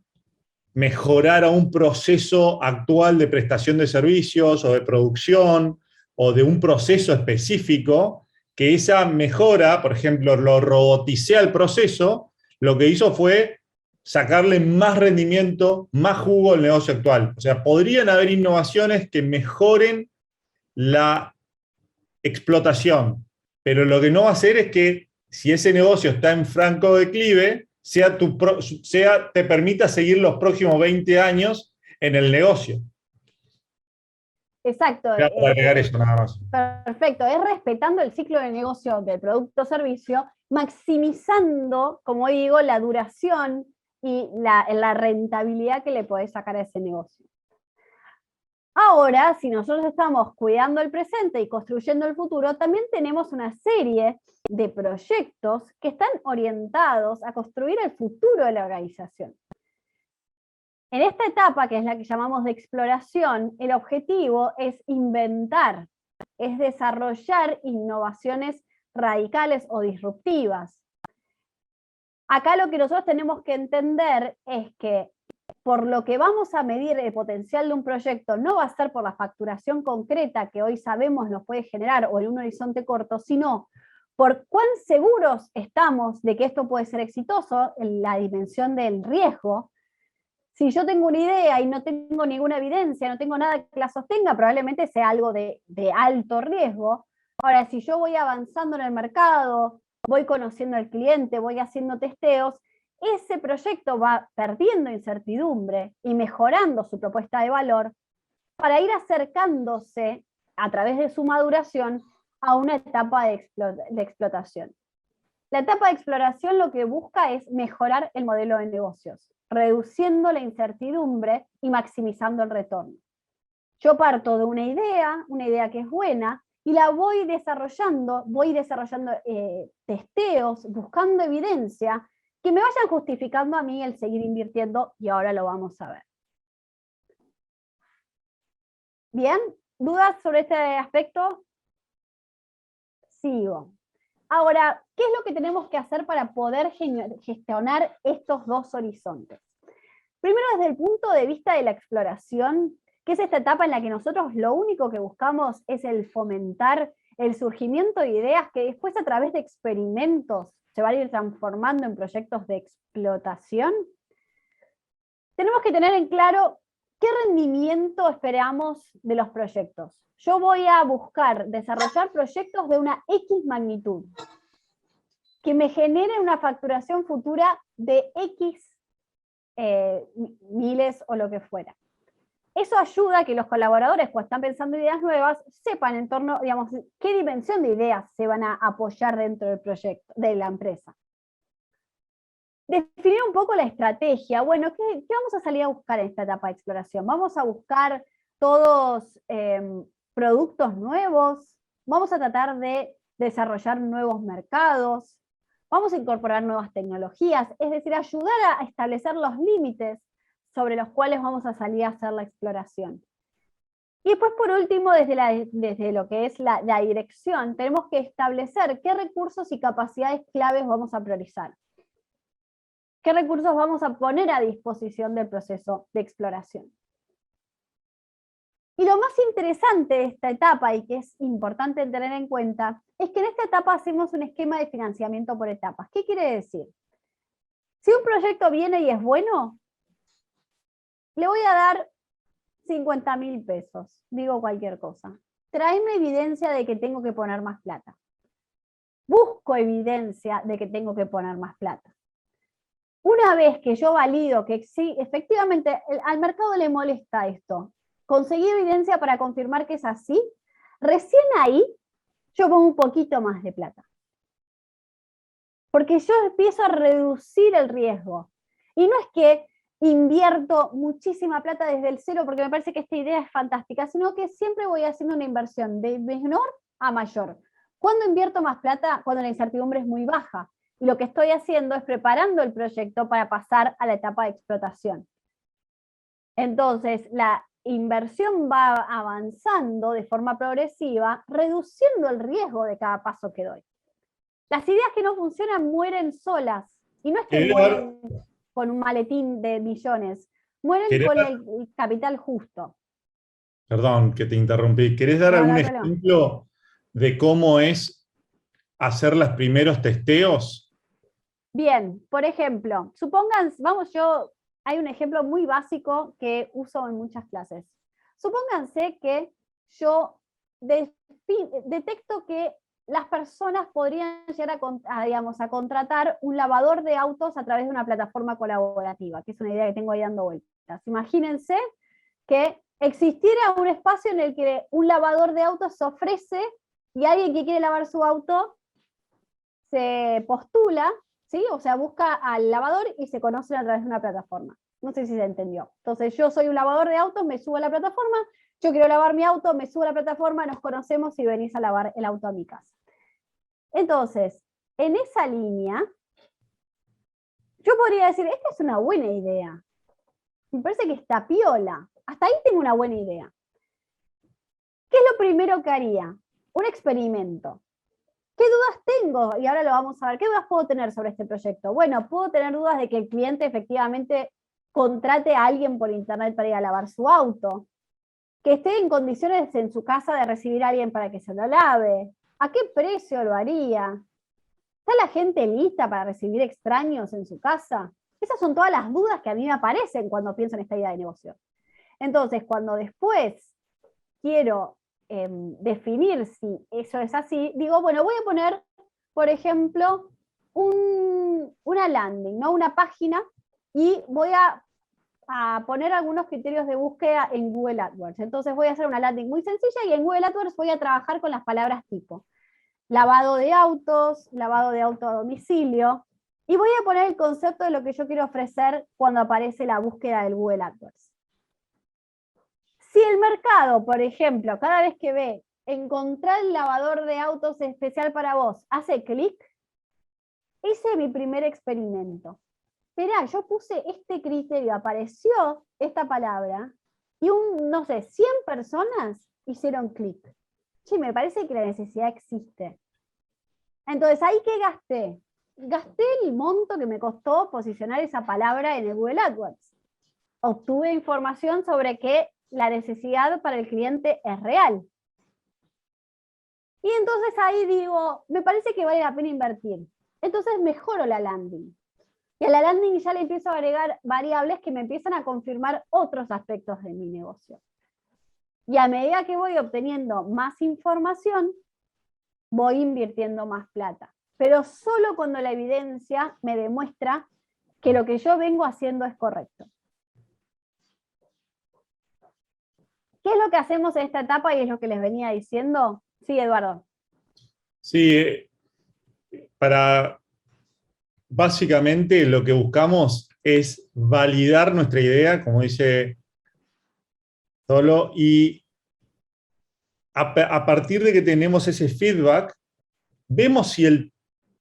mejorara un proceso actual de prestación de servicios o de producción o de un proceso específico, que esa mejora, por ejemplo, lo roboticea el proceso, lo que hizo fue sacarle más rendimiento, más jugo al negocio actual. O sea, podrían haber innovaciones que mejoren la explotación, pero lo que no va a hacer es que si ese negocio está en franco declive, te permita seguir los próximos 20 años en el negocio. Exacto. Para agregar eso nada más. Perfecto, es respetando el ciclo de negocio del producto o servicio, maximizando, como digo, la duración y la rentabilidad que le podés sacar a ese negocio. Ahora, si nosotros estamos cuidando el presente y construyendo el futuro, también tenemos una serie de proyectos que están orientados a construir el futuro de la organización. En esta etapa, que es la que llamamos de exploración, el objetivo es inventar, es desarrollar innovaciones radicales o disruptivas. Acá lo que nosotros tenemos que entender es que por lo que vamos a medir el potencial de un proyecto no va a ser por la facturación concreta que hoy sabemos nos puede generar o en un horizonte corto, sino por cuán seguros estamos de que esto puede ser exitoso en la dimensión del riesgo. Si yo tengo una idea y no tengo ninguna evidencia, no tengo nada que la sostenga, probablemente sea algo de alto riesgo. Ahora, si yo voy avanzando en el mercado, voy conociendo al cliente, voy haciendo testeos, ese proyecto va perdiendo incertidumbre y mejorando su propuesta de valor para ir acercándose a través de su maduración a una etapa de explotación. La etapa de exploración lo que busca es mejorar el modelo de negocios, reduciendo la incertidumbre y maximizando el retorno. Yo parto de una idea que es buena, y la voy desarrollando testeos, buscando evidencia, que me vayan justificando a mí el seguir invirtiendo, y ahora lo vamos a ver. ¿Bien? ¿Dudas sobre este aspecto? Sigo. Ahora, ¿qué es lo que tenemos que hacer para poder gestionar estos dos horizontes? Primero, desde el punto de vista de la exploración, que es esta etapa en la que nosotros lo único que buscamos es el fomentar el surgimiento de ideas que después a través de experimentos se van a ir transformando en proyectos de explotación. Tenemos que tener en claro qué rendimiento esperamos de los proyectos. Yo voy a buscar desarrollar proyectos de una X magnitud, que me genere una facturación futura de X miles o lo que fuera. Eso ayuda a que los colaboradores, cuando están pensando ideas nuevas, sepan en torno, digamos, qué dimensión de ideas se van a apoyar dentro del proyecto, de la empresa. Definir un poco la estrategia. Bueno, ¿qué vamos a salir a buscar en esta etapa de exploración? ¿Vamos a buscar todos productos nuevos? ¿Vamos a tratar de desarrollar nuevos mercados? ¿Vamos a incorporar nuevas tecnologías? Es decir, ayudar a establecer los límites sobre los cuales vamos a salir a hacer la exploración. Y después, por último, desde lo que es la dirección, tenemos que establecer qué recursos y capacidades claves vamos a priorizar. ¿Qué recursos vamos a poner a disposición del proceso de exploración? Y lo más interesante de esta etapa, y que es importante tener en cuenta, es que en esta etapa hacemos un esquema de financiamiento por etapas. ¿Qué quiere decir? Si un proyecto viene y es bueno, le voy a dar 50.000 pesos, digo cualquier cosa. Tráeme evidencia de que tengo que poner más plata. Busco evidencia de que tengo que poner más plata. Una vez que yo valido que sí, efectivamente al mercado le molesta esto, conseguí evidencia para confirmar que es así, recién ahí yo pongo un poquito más de plata. Porque yo empiezo a reducir el riesgo. Y no es que invierto muchísima plata desde el cero porque me parece que esta idea es fantástica, sino que siempre voy haciendo una inversión de menor a mayor. ¿Cuándo invierto más plata? Cuando la incertidumbre es muy baja. Y lo que estoy haciendo es preparando el proyecto para pasar a la etapa de explotación. Entonces, la inversión va avanzando de forma progresiva, reduciendo el riesgo de cada paso que doy. Las ideas que no funcionan mueren solas. Y no es que mueren con un maletín de millones, mueren con el capital justo. Perdón que te interrumpí. ¿Querés dar algún ejemplo de cómo es hacer los primeros testeos? Bien, por ejemplo, supongan, hay un ejemplo muy básico que uso en muchas clases. Supónganse que yo detecto que las personas podrían llegar a contratar un lavador de autos a través de una plataforma colaborativa, que es una idea que tengo ahí dando vueltas. Imagínense que existiera un espacio en el que un lavador de autos se ofrece y alguien que quiere lavar su auto se postula, ¿sí? O sea, busca al lavador y se conocen a través de una plataforma. No sé si se entendió. Entonces, yo soy un lavador de autos, me subo a la plataforma, yo quiero lavar mi auto, me subo a la plataforma, nos conocemos y venís a lavar el auto a mi casa. Entonces, en esa línea, yo podría decir, esta es una buena idea. Me parece que está piola. Hasta ahí tengo una buena idea. ¿Qué es lo primero que haría? Un experimento. ¿Qué dudas tengo? Y ahora lo vamos a ver. ¿Qué dudas puedo tener sobre este proyecto? Bueno, puedo tener dudas de que el cliente efectivamente contrate a alguien por internet para ir a lavar su auto, que esté en condiciones en su casa de recibir a alguien para que se lo lave, ¿a qué precio lo haría? ¿Está la gente lista para recibir extraños en su casa? Esas son todas las dudas que a mí me aparecen cuando pienso en esta idea de negocio. Entonces, cuando después quiero definir si eso es así, digo, bueno, voy a poner, por ejemplo, una landing, ¿no? Una página, y voy a poner algunos criterios de búsqueda en Google AdWords. Entonces voy a hacer una landing muy sencilla y en Google AdWords voy a trabajar con las palabras tipo lavado de autos, lavado de auto a domicilio, y voy a poner el concepto de lo que yo quiero ofrecer cuando aparece la búsqueda del Google AdWords. Si el mercado, por ejemplo, cada vez que ve encontrar el lavador de autos especial para vos, hace clic, hice mi primer experimento. Esperá, yo puse este criterio, apareció esta palabra, y no sé, 100 personas hicieron clic. Sí, me parece que la necesidad existe. Entonces, ¿ahí qué gasté? Gasté el monto que me costó posicionar esa palabra en el Google AdWords. Obtuve información sobre que la necesidad para el cliente es real. Y entonces ahí digo, me parece que vale la pena invertir. Entonces mejoro la landing. Y a la landing ya le empiezo a agregar variables que me empiezan a confirmar otros aspectos de mi negocio. Y a medida que voy obteniendo más información, voy invirtiendo más plata. Pero solo cuando la evidencia me demuestra que lo que yo vengo haciendo es correcto. ¿Qué es lo que hacemos en esta etapa y es lo que les venía diciendo? Sí, Eduardo. Sí, básicamente lo que buscamos es validar nuestra idea, como dice Tolo, y a partir de que tenemos ese feedback, vemos si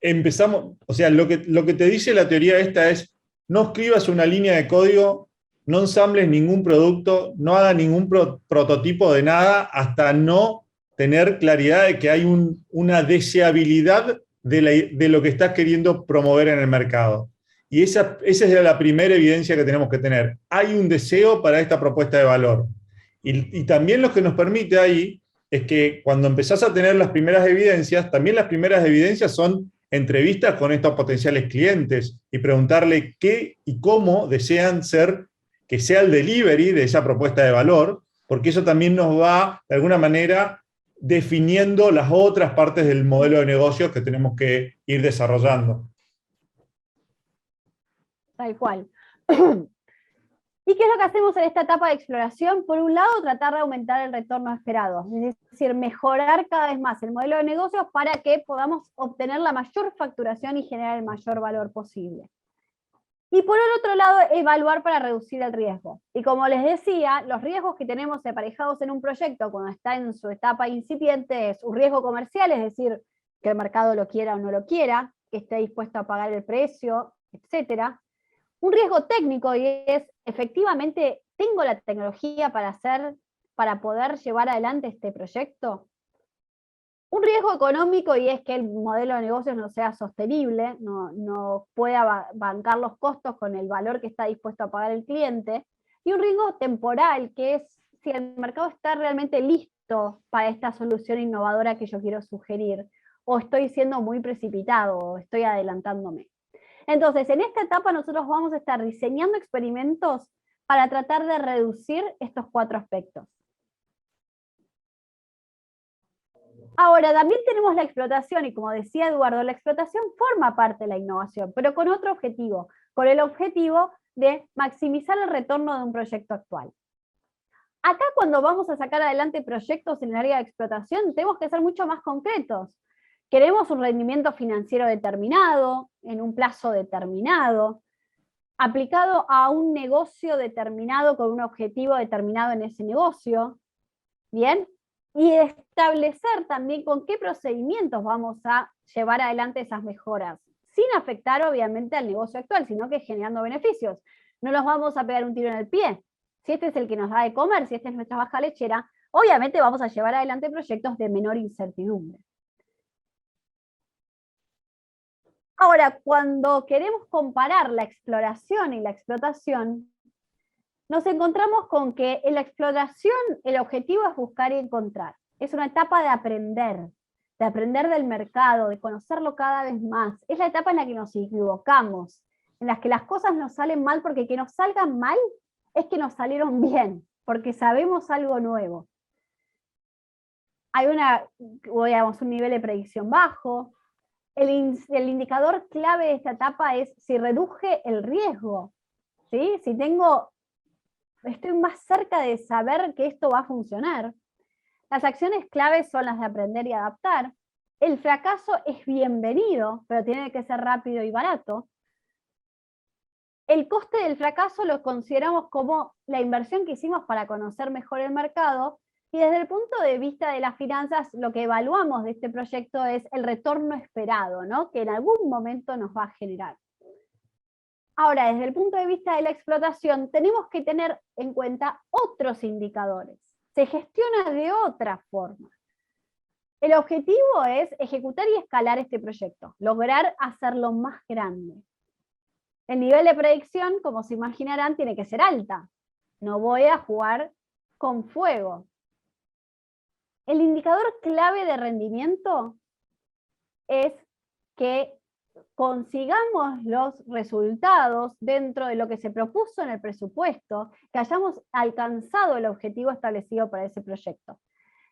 empezamos, o sea, lo que te dice la teoría esta es, no escribas una línea de código no ensambles ningún producto, no hagas ningún prototipo de nada hasta no tener claridad de que hay una deseabilidad de lo que estás queriendo promover en el mercado. Y esa es la primera evidencia que tenemos que tener. Hay un deseo para esta propuesta de valor. Y también lo que nos permite ahí es que cuando empezás a tener las primeras evidencias, también las primeras evidencias son entrevistas con estos potenciales clientes y preguntarle qué y cómo desean que sea el delivery de esa propuesta de valor, porque eso también nos va, de alguna manera, definiendo las otras partes del modelo de negocio que tenemos que ir desarrollando. Tal cual. ¿Y qué es lo que hacemos en esta etapa de exploración? Por un lado, tratar de aumentar el retorno esperado, es decir, mejorar cada vez más el modelo de negocios para que podamos obtener la mayor facturación y generar el mayor valor posible. Y por el otro lado, evaluar para reducir el riesgo. Y como les decía, los riesgos que tenemos aparejados en un proyecto cuando está en su etapa incipiente es un riesgo comercial, es decir, que el mercado lo quiera o no lo quiera, que esté dispuesto a pagar el precio, etc. Un riesgo técnico, y es, efectivamente, ¿tengo la tecnología para poder llevar adelante este proyecto? Un riesgo económico, y es que el modelo de negocios no sea sostenible, no pueda bancar los costos con el valor que está dispuesto a pagar el cliente. Y un riesgo temporal, que es si el mercado está realmente listo para esta solución innovadora que yo quiero sugerir, o estoy siendo muy precipitado, o estoy adelantándome. Entonces, en esta etapa nosotros vamos a estar diseñando experimentos para tratar de reducir estos 4 aspectos. Ahora, también tenemos la explotación, y como decía Eduardo, la explotación forma parte de la innovación, pero con otro objetivo, con el objetivo de maximizar el retorno de un proyecto actual. Acá, cuando vamos a sacar adelante proyectos en el área de explotación, tenemos que ser mucho más concretos. Queremos un rendimiento financiero determinado, en un plazo determinado, aplicado a un negocio determinado con un objetivo determinado en ese negocio, ¿bien? Y establecer también con qué procedimientos vamos a llevar adelante esas mejoras, sin afectar obviamente al negocio actual, sino que generando beneficios. No nos vamos a pegar un tiro en el pie. Si este es el que nos da de comer, si esta es nuestra vaca lechera, obviamente vamos a llevar adelante proyectos de menor incertidumbre. Ahora, cuando queremos comparar la exploración y la explotación, nos encontramos con que en la exploración el objetivo es buscar y encontrar. Es una etapa de aprender del mercado, de conocerlo cada vez más. Es la etapa en la que nos equivocamos, en la que las cosas nos salen mal, porque que nos salgan mal es que nos salieron bien, porque sabemos algo nuevo. Hay un nivel de predicción bajo. El indicador clave de esta etapa es si reduje el riesgo, ¿sí? Si estoy más cerca de saber que esto va a funcionar. Las acciones claves son las de aprender y adaptar. El fracaso es bienvenido, pero tiene que ser rápido y barato. El coste del fracaso lo consideramos como la inversión que hicimos para conocer mejor el mercado, y desde el punto de vista de las finanzas, lo que evaluamos de este proyecto es el retorno esperado, ¿no? Que en algún momento nos va a generar. Ahora, desde el punto de vista de la explotación, tenemos que tener en cuenta otros indicadores. Se gestiona de otra forma. El objetivo es ejecutar y escalar este proyecto, lograr hacerlo más grande. El nivel de predicción, como se imaginarán, tiene que ser alta. No voy a jugar con fuego. El indicador clave de rendimiento es que consigamos los resultados dentro de lo que se propuso en el presupuesto, que hayamos alcanzado el objetivo establecido para ese proyecto.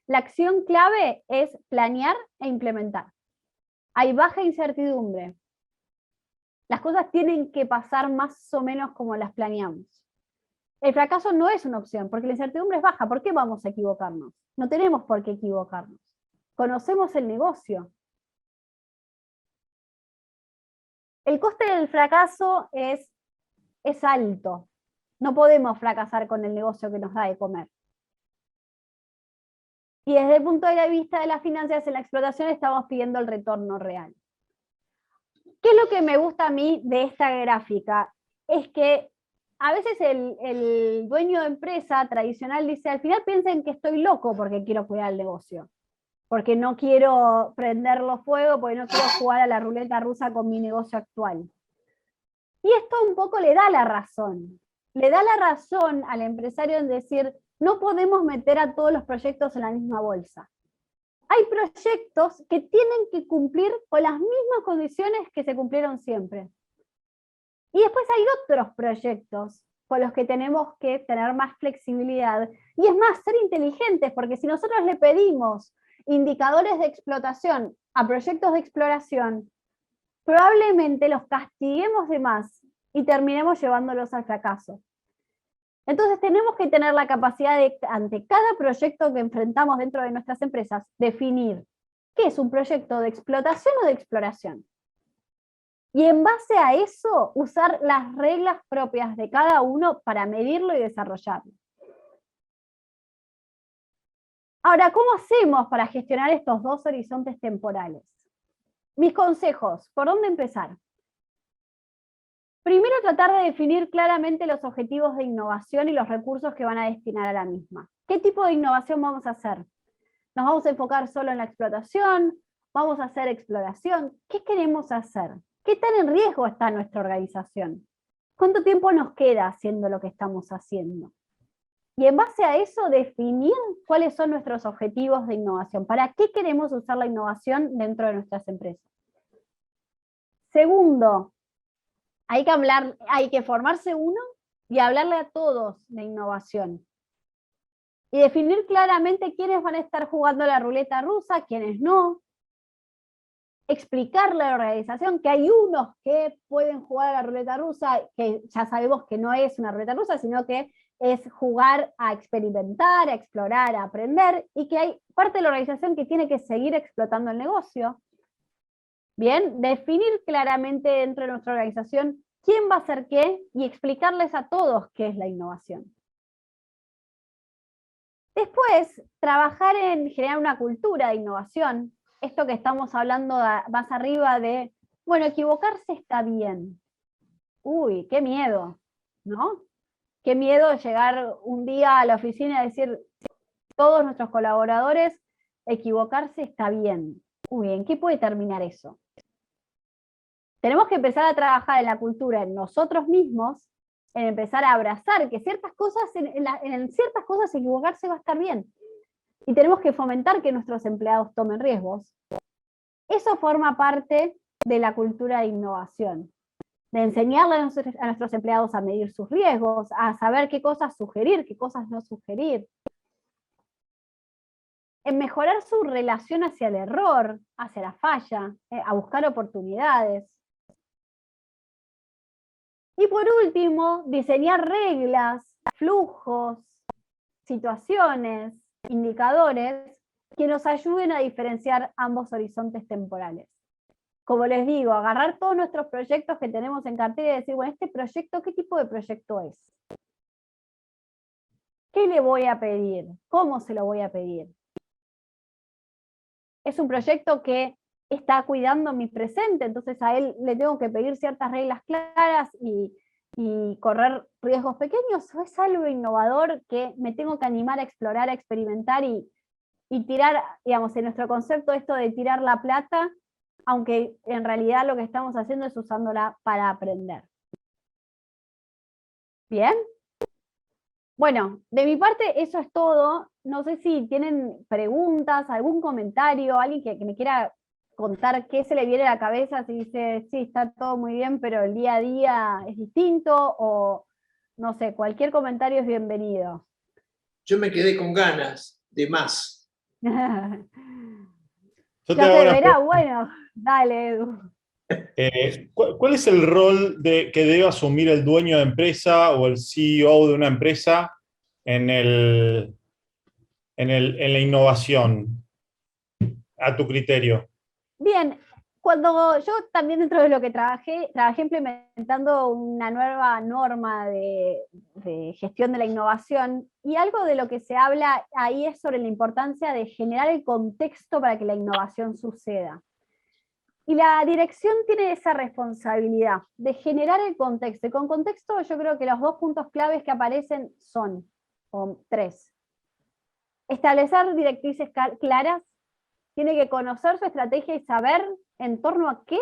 La acción clave es planear e implementar. Hay baja incertidumbre. Las cosas tienen que pasar más o menos como las planeamos. El fracaso no es una opción, porque la incertidumbre es baja. ¿Por qué vamos a equivocarnos? No tenemos por qué equivocarnos. Conocemos el negocio. El coste del fracaso es alto. No podemos fracasar con el negocio que nos da de comer. Y desde el punto de vista de las finanzas, en la explotación estamos pidiendo el retorno real. ¿Qué es lo que me gusta a mí de esta gráfica? Es que a veces el dueño de empresa tradicional dice, al final piensen que estoy loco porque quiero cuidar el negocio, porque no quiero prenderlo fuego, porque no quiero jugar a la ruleta rusa con mi negocio actual. Y esto un poco le da la razón al empresario en decir, no podemos meter a todos los proyectos en la misma bolsa. Hay proyectos que tienen que cumplir con las mismas condiciones que se cumplieron siempre. Y después hay otros proyectos con los que tenemos que tener más flexibilidad. Y es más, ser inteligentes, porque si nosotros le pedimos indicadores de explotación a proyectos de exploración, probablemente los castiguemos de más y terminemos llevándolos al fracaso. Entonces tenemos que tener la capacidad de, ante cada proyecto que enfrentamos dentro de nuestras empresas, definir qué es un proyecto de explotación o de exploración. Y en base a eso, usar las reglas propias de cada uno para medirlo y desarrollarlo. Ahora, ¿cómo hacemos para gestionar estos dos horizontes temporales? Mis consejos, ¿por dónde empezar? Primero, tratar de definir claramente los objetivos de innovación y los recursos que van a destinar a la misma. ¿Qué tipo de innovación vamos a hacer? ¿Nos vamos a enfocar solo en la explotación? ¿Vamos a hacer exploración? ¿Qué queremos hacer? ¿Qué tan en riesgo está nuestra organización? ¿Cuánto tiempo nos queda haciendo lo que estamos haciendo? Y en base a eso, definir cuáles son nuestros objetivos de innovación. ¿Para qué queremos usar la innovación dentro de nuestras empresas? Segundo, hay que formarse uno y hablarle a todos de innovación. Y definir claramente quiénes van a estar jugando la ruleta rusa, quiénes no. Explicarle a la organización que hay unos que pueden jugar a la ruleta rusa, que ya sabemos que no es una ruleta rusa, sino que es jugar a experimentar, a explorar, a aprender, y que hay parte de la organización que tiene que seguir explotando el negocio. Bien, definir claramente dentro de nuestra organización quién va a hacer qué y explicarles a todos qué es la innovación. Después, trabajar en generar una cultura de innovación. Esto que estamos hablando más arriba de, bueno, equivocarse está bien. Uy, qué miedo, ¿no? Qué miedo llegar un día a la oficina y decir, todos nuestros colaboradores, equivocarse está bien. Uy, ¿en qué puede terminar eso? Tenemos que empezar a trabajar en la cultura, en nosotros mismos, en empezar a abrazar que ciertas cosas, en ciertas cosas equivocarse va a estar bien. Y tenemos que fomentar que nuestros empleados tomen riesgos. Eso forma parte de la cultura de innovación, de enseñarle a nuestros empleados a medir sus riesgos, a saber qué cosas sugerir, qué cosas no sugerir. En mejorar su relación hacia el error, hacia la falla, a buscar oportunidades. Y por último, diseñar reglas, flujos, situaciones, indicadores que nos ayuden a diferenciar ambos horizontes temporales. Como les digo, agarrar todos nuestros proyectos que tenemos en cartera y decir, bueno, este proyecto, ¿qué tipo de proyecto es? ¿Qué le voy a pedir? ¿Cómo se lo voy a pedir? Es un proyecto que está cuidando mi presente, entonces a él le tengo que pedir ciertas reglas claras y correr riesgos pequeños, o es algo innovador que me tengo que animar a explorar, a experimentar y tirar, digamos, en nuestro concepto esto de tirar la plata, aunque en realidad lo que estamos haciendo es usándola para aprender. ¿Bien? Bueno, de mi parte eso es todo. No sé si tienen preguntas, algún comentario, alguien que me quiera contar qué se le viene a la cabeza, si dice, sí, está todo muy bien, pero el día a día es distinto, o no sé, cualquier comentario es bienvenido. Yo me quedé con ganas de más. Ya Yo te se hago una verá, pregunta. bueno, dale, Edu. ¿Cuál es el rol que debe asumir el dueño de empresa o el CEO de una empresa en la innovación, a tu criterio? Bien, cuando yo también dentro de lo que trabajé implementando una nueva norma de gestión de la innovación, y algo de lo que se habla ahí es sobre la importancia de generar el contexto para que la innovación suceda. Y la dirección tiene esa responsabilidad de generar el contexto. Y con contexto yo creo que los 2 puntos claves que aparecen son, o 3. Establecer directrices claras, tiene que conocer su estrategia y saber en torno a qué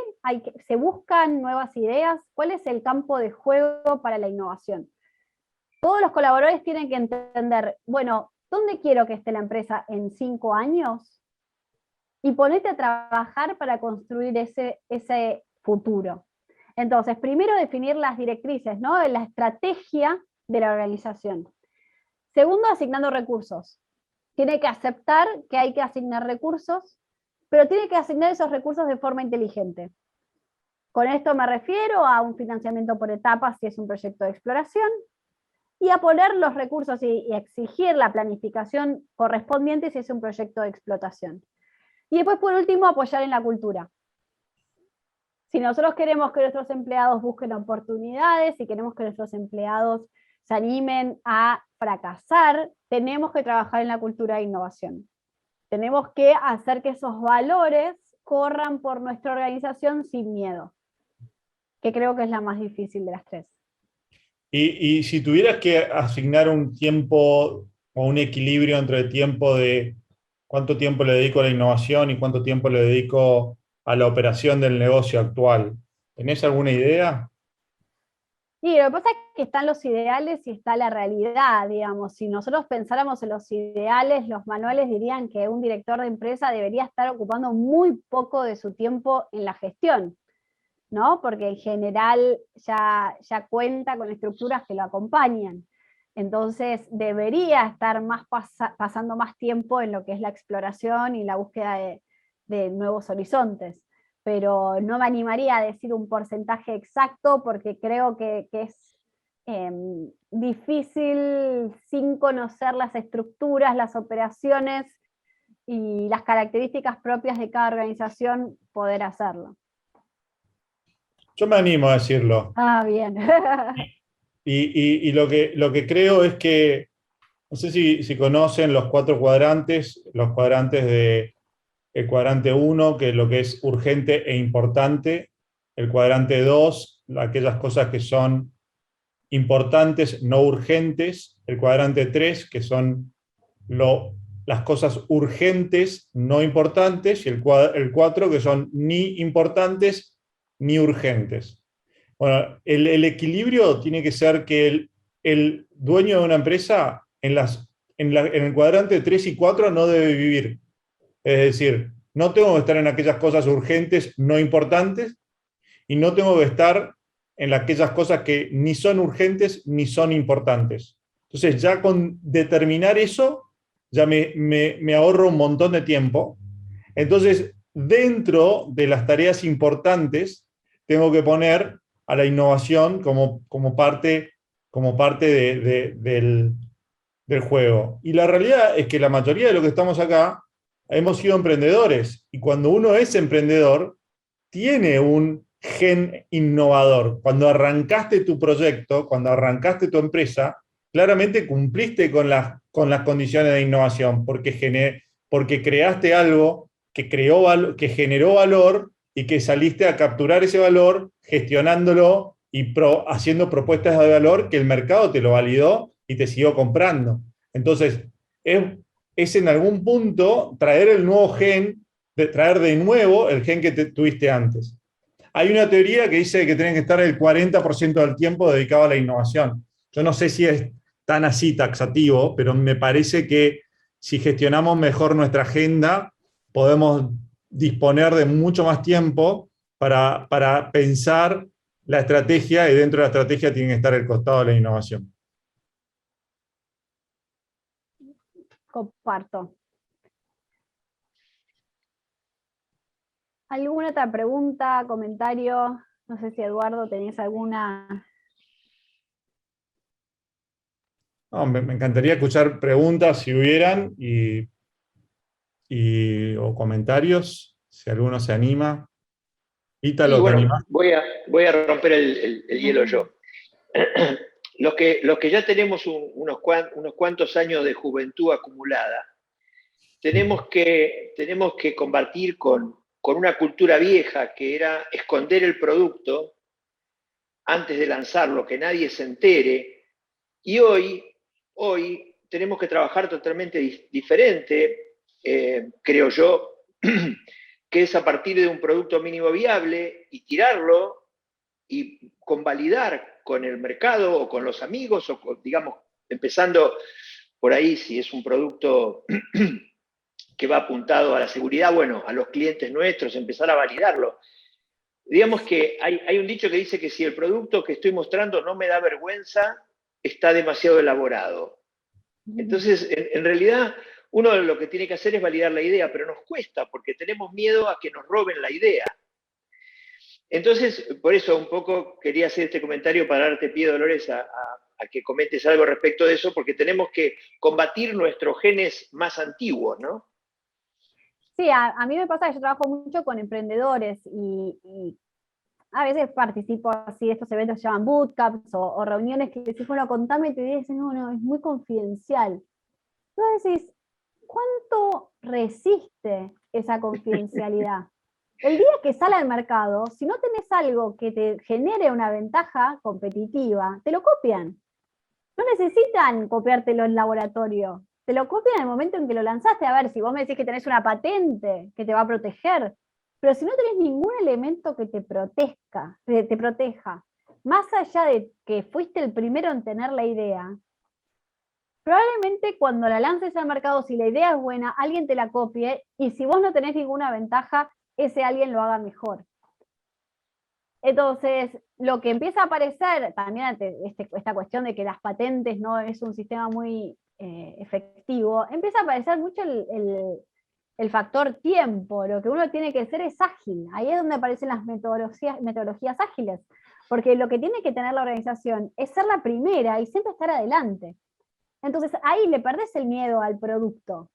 se buscan nuevas ideas, cuál es el campo de juego para la innovación. Todos los colaboradores tienen que entender, bueno, ¿dónde quiero que esté la empresa en 5 años? Y ponete a trabajar para construir ese futuro. Entonces, primero definir las directrices, ¿no? La estrategia de la organización. Segundo, asignando recursos. Tiene que aceptar que hay que asignar recursos, pero tiene que asignar esos recursos de forma inteligente. Con esto me refiero a un financiamiento por etapas si es un proyecto de exploración, y a poner los recursos y exigir la planificación correspondiente si es un proyecto de explotación. Y después, por último, apoyar en la cultura. Si nosotros queremos que nuestros empleados busquen oportunidades, y queremos que nuestros empleados se animen a fracasar, tenemos que trabajar en la cultura de innovación. Tenemos que hacer que esos valores corran por nuestra organización sin miedo, que creo que es la más difícil de las 3. Y si tuvieras que asignar un tiempo o un equilibrio entre el tiempo de cuánto tiempo le dedico a la innovación y cuánto tiempo le dedico a la operación del negocio actual, ¿tenés alguna idea? Y lo que pasa es que están los ideales y está la realidad, digamos. Si nosotros pensáramos en los ideales, los manuales dirían que un director de empresa debería estar ocupando muy poco de su tiempo en la gestión, ¿no? Porque en general ya cuenta con estructuras que lo acompañan. Entonces debería estar pasando más tiempo en lo que es la exploración y la búsqueda de nuevos horizontes. Pero no me animaría a decir un porcentaje exacto porque creo que es difícil sin conocer las estructuras, las operaciones y las características propias de cada organización poder hacerlo. Yo me animo a decirlo. Ah, bien. Y lo que creo es que, no sé si conocen los 4 cuadrantes, los cuadrantes de el cuadrante 1, que es lo que es urgente e importante, el cuadrante 2, aquellas cosas que son importantes, no urgentes, el cuadrante 3, que son las cosas urgentes, no importantes, y el 4, que son ni importantes ni urgentes. Bueno, el equilibrio tiene que ser que el dueño de una empresa en el cuadrante 3 y 4 no debe vivir. Es decir, no tengo que estar en aquellas cosas urgentes, no importantes, y no tengo que estar en aquellas cosas que ni son urgentes ni son importantes. Entonces, ya con determinar eso, ya me ahorro un montón de tiempo. Entonces, dentro de las tareas importantes, tengo que poner a la innovación como parte del juego. Y la realidad es que la mayoría de los que estamos acá hemos sido emprendedores, y cuando uno es emprendedor, tiene un gen innovador. Cuando arrancaste tu proyecto, cuando arrancaste tu empresa, claramente cumpliste con las condiciones de innovación, porque creaste algo que generó valor y que saliste a capturar ese valor, gestionándolo y haciendo propuestas de valor que el mercado te lo validó y te siguió comprando. Entonces, es en algún punto traer el nuevo gen, traer de nuevo el gen que tuviste antes. Hay una teoría que dice que tienen que estar el 40% del tiempo dedicado a la innovación. Yo no sé si es tan así taxativo, pero me parece que si gestionamos mejor nuestra agenda, podemos disponer de mucho más tiempo para pensar la estrategia, y dentro de la estrategia tiene que estar el costado de la innovación. Comparto. ¿Alguna otra pregunta, comentario? No sé si Eduardo tenés alguna. No, me encantaría escuchar preguntas si hubieran o comentarios, si alguno se anima. Ítalo, ¿te animás? Voy a romper el hielo yo. Los que ya tenemos unos cuantos años de juventud acumulada, tenemos que combatir con con una cultura vieja que era esconder el producto antes de lanzarlo, que nadie se entere, y hoy tenemos que trabajar totalmente diferente, creo yo, que es a partir de un producto mínimo viable y tirarlo y convalidar con el mercado o con los amigos, o digamos, empezando por ahí, si es un producto que va apuntado a la seguridad, bueno, a los clientes nuestros, empezar a validarlo. Digamos que hay un dicho que dice que si el producto que estoy mostrando no me da vergüenza, está demasiado elaborado. Entonces, en realidad, uno lo que tiene que hacer es validar la idea, pero nos cuesta porque tenemos miedo a que nos roben la idea. Entonces, por eso un poco quería hacer este comentario para darte pie, Dolores, a que comentes algo respecto de eso, porque tenemos que combatir nuestros genes más antiguos, ¿no? Sí, a mí me pasa que yo trabajo mucho con emprendedores y a veces participo así de estos eventos que se llaman bootcamps o reuniones que decís, bueno, contame tu idea, y dicen, no, es muy confidencial. Entonces decís, ¿cuánto resiste esa confidencialidad? El día que sale al mercado, si no tenés algo que te genere una ventaja competitiva, te lo copian. No necesitan copiártelo en laboratorio. Te lo copian en el momento en que lo lanzaste. A ver, si vos me decís que tenés una patente que te va a proteger, pero si no tenés ningún elemento que te proteja, más allá de que fuiste el primero en tener la idea, probablemente cuando la lances al mercado, si la idea es buena, alguien te la copie, y si vos no tenés ninguna ventaja, ese alguien lo haga mejor. Entonces, lo que empieza a aparecer, también ante esta cuestión de que las patentes no es un sistema muy efectivo, empieza a aparecer mucho el factor tiempo. Lo que uno tiene que hacer es ágil. Ahí es donde aparecen las metodologías ágiles, porque lo que tiene que tener la organización es ser la primera y siempre estar adelante. Entonces, ahí le perdés el miedo al producto.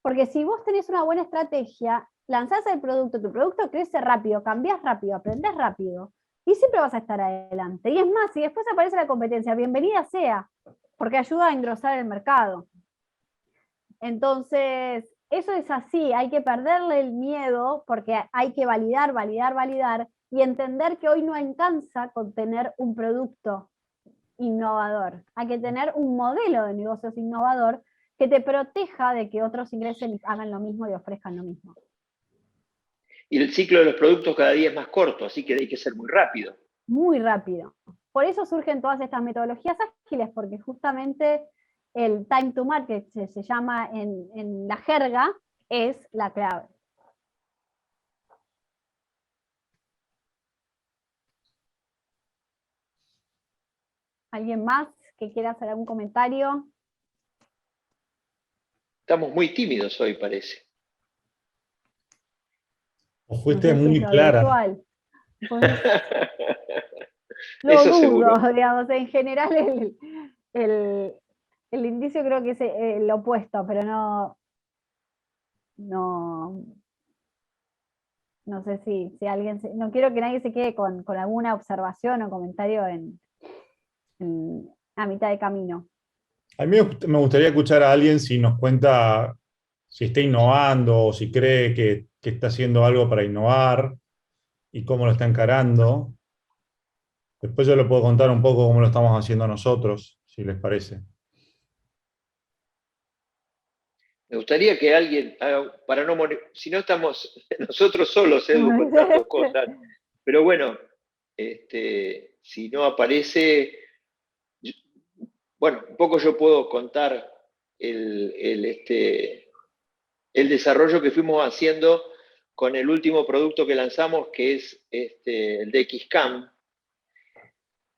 Porque si vos tenés una buena estrategia, lanzás el producto, tu producto crece rápido, cambiás rápido, aprendés rápido, y siempre vas a estar adelante. Y es más, si después aparece la competencia, bienvenida sea, porque ayuda a engrosar el mercado. Entonces, eso es así, hay que perderle el miedo, porque hay que validar, y entender que hoy no alcanza con tener un producto innovador. Hay que tener un modelo de negocios innovador que te proteja de que otros ingresen y hagan lo mismo y ofrezcan lo mismo. Y el ciclo de los productos cada día es más corto, así que hay que ser muy rápido. Muy rápido. Por eso surgen todas estas metodologías ágiles, porque justamente el time to market, se llama en la jerga, es la clave. ¿Alguien más que quiera hacer algún comentario? Estamos muy tímidos hoy, parece. O fuiste No sé si muy es lo clara. habitual. Pues, lo Eso dudo, seguro. digamos, en general el indicio creo que es el opuesto, pero no sé si alguien, no quiero que nadie se quede con alguna observación o comentario a mitad de camino. A mí me gustaría escuchar a alguien si nos cuenta si está innovando o si cree que está haciendo algo para innovar y cómo lo está encarando. Después yo le puedo contar un poco cómo lo estamos haciendo nosotros, si les parece. Me gustaría que alguien, para no morir, si no estamos nosotros solos, Edu, contando cosas, pero bueno, si no aparece, bueno, un poco yo puedo contar el desarrollo que fuimos haciendo con el último producto que lanzamos, que es el de XCAM.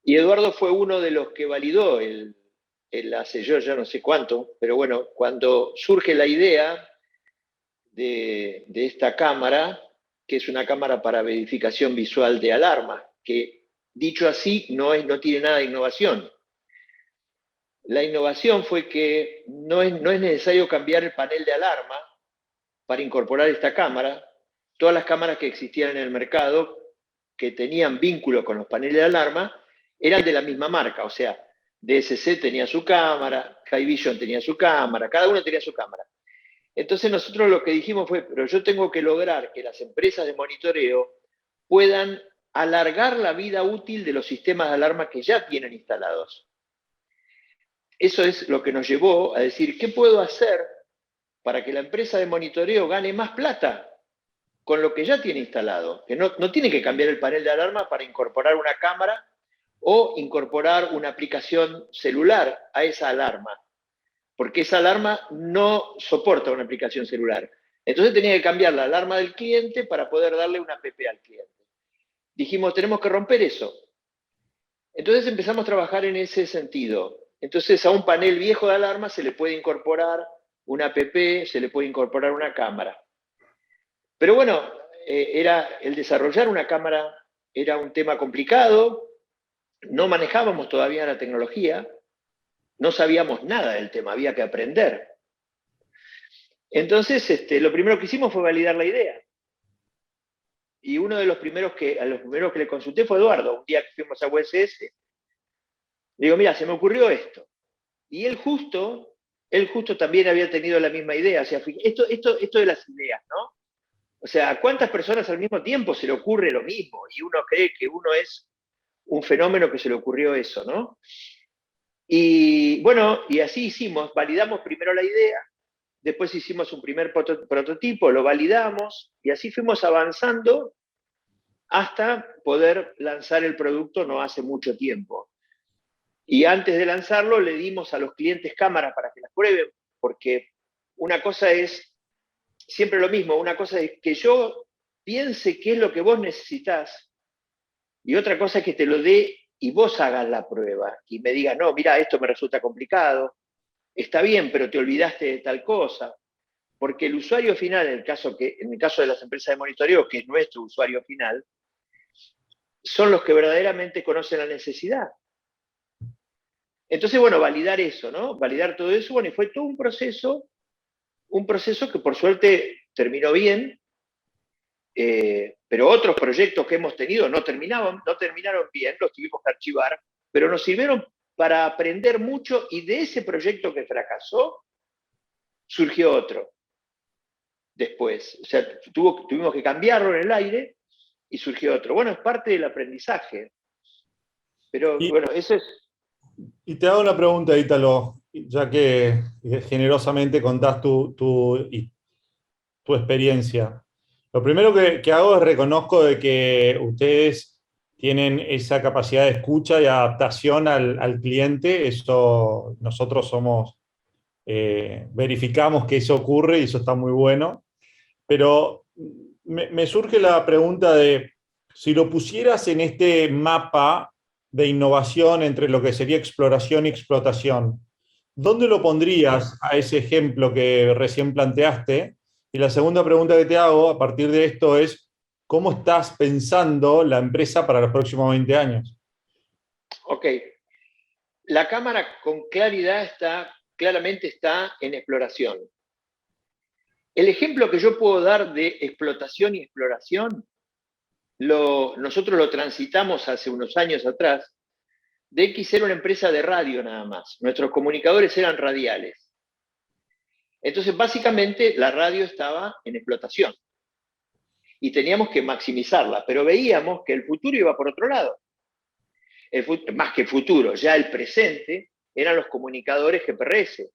Y Eduardo fue uno de los que validó el hace yo ya no sé cuánto, pero bueno, cuando surge la idea de esta cámara, que es una cámara para verificación visual de alarma, que dicho así no tiene nada de innovación. La innovación fue que no es necesario cambiar el panel de alarma para incorporar esta cámara. Todas las cámaras que existían en el mercado que tenían vínculo con los paneles de alarma eran de la misma marca, o sea, DSC tenía su cámara, Hikvision tenía su cámara, cada uno tenía su cámara. Entonces nosotros lo que dijimos fue, pero yo tengo que lograr que las empresas de monitoreo puedan alargar la vida útil de los sistemas de alarma que ya tienen instalados. Eso es lo que nos llevó a decir, ¿qué puedo hacer para que la empresa de monitoreo gane más plata con lo que ya tiene instalado? Que no tiene que cambiar el panel de alarma para incorporar una cámara o incorporar una aplicación celular a esa alarma, porque esa alarma no soporta una aplicación celular. Entonces tenía que cambiar la alarma del cliente para poder darle una app al cliente. Dijimos, tenemos que romper eso. Entonces empezamos a trabajar en ese sentido. Entonces a un panel viejo de alarma se le puede incorporar una app, se le puede incorporar una cámara. Pero bueno, el desarrollar una cámara era un tema complicado, no manejábamos todavía la tecnología, no sabíamos nada del tema, había que aprender. Entonces, lo primero que hicimos fue validar la idea. Y uno de los primeros que le consulté fue Eduardo. Un día que fuimos a USS, le digo, mira, se me ocurrió esto. Y él justo también había tenido la misma idea. O sea, esto de las ideas, ¿no? O sea, ¿a cuántas personas al mismo tiempo se le ocurre lo mismo? Y uno cree que uno es un fenómeno que se le ocurrió eso, ¿no? Y bueno, y así hicimos, validamos primero la idea, después hicimos un primer prototipo, lo validamos, y así fuimos avanzando hasta poder lanzar el producto no hace mucho tiempo. Y antes de lanzarlo le dimos a los clientes cámaras para que las prueben, porque una cosa es siempre lo mismo, una cosa es que yo piense qué es lo que vos necesitás, y otra cosa es que te lo dé y vos hagas la prueba, y me digas, no, mira, esto me resulta complicado, está bien, pero te olvidaste de tal cosa. Porque el usuario final, en el caso de las empresas de monitoreo, que es nuestro usuario final, son los que verdaderamente conocen la necesidad. Entonces, bueno, validar eso, ¿no? Validar todo eso, bueno, y fue todo un proceso que por suerte terminó bien, pero otros proyectos que hemos tenido no terminaron bien, los tuvimos que archivar, pero nos sirvieron para aprender mucho, y de ese proyecto que fracasó, surgió otro después. O sea, tuvimos que cambiarlo en el aire y surgió otro. Bueno, es parte del aprendizaje. Pero bueno, eso es. Y te hago una pregunta, Ítalo, ya que generosamente contás tu experiencia. Lo primero que hago es reconozco de que ustedes tienen esa capacidad de escucha y adaptación al cliente. Eso nosotros verificamos que eso ocurre y eso está muy bueno. Pero me surge la pregunta de, si lo pusieras en este mapa de innovación entre lo que sería exploración y explotación, ¿dónde lo pondrías a ese ejemplo que recién planteaste? Y la segunda pregunta que te hago a partir de esto es, ¿cómo estás pensando la empresa para los próximos 20 años? Ok. La cámara con claridad claramente está en exploración. El ejemplo que yo puedo dar de explotación y exploración, nosotros lo transitamos hace unos años atrás. DX era una empresa de radio nada más. Nuestros comunicadores eran radiales. Entonces, básicamente, la radio estaba en explotación. Y teníamos que maximizarla, pero veíamos que el futuro iba por otro lado. Más que el futuro, ya el presente, eran los comunicadores GPRS,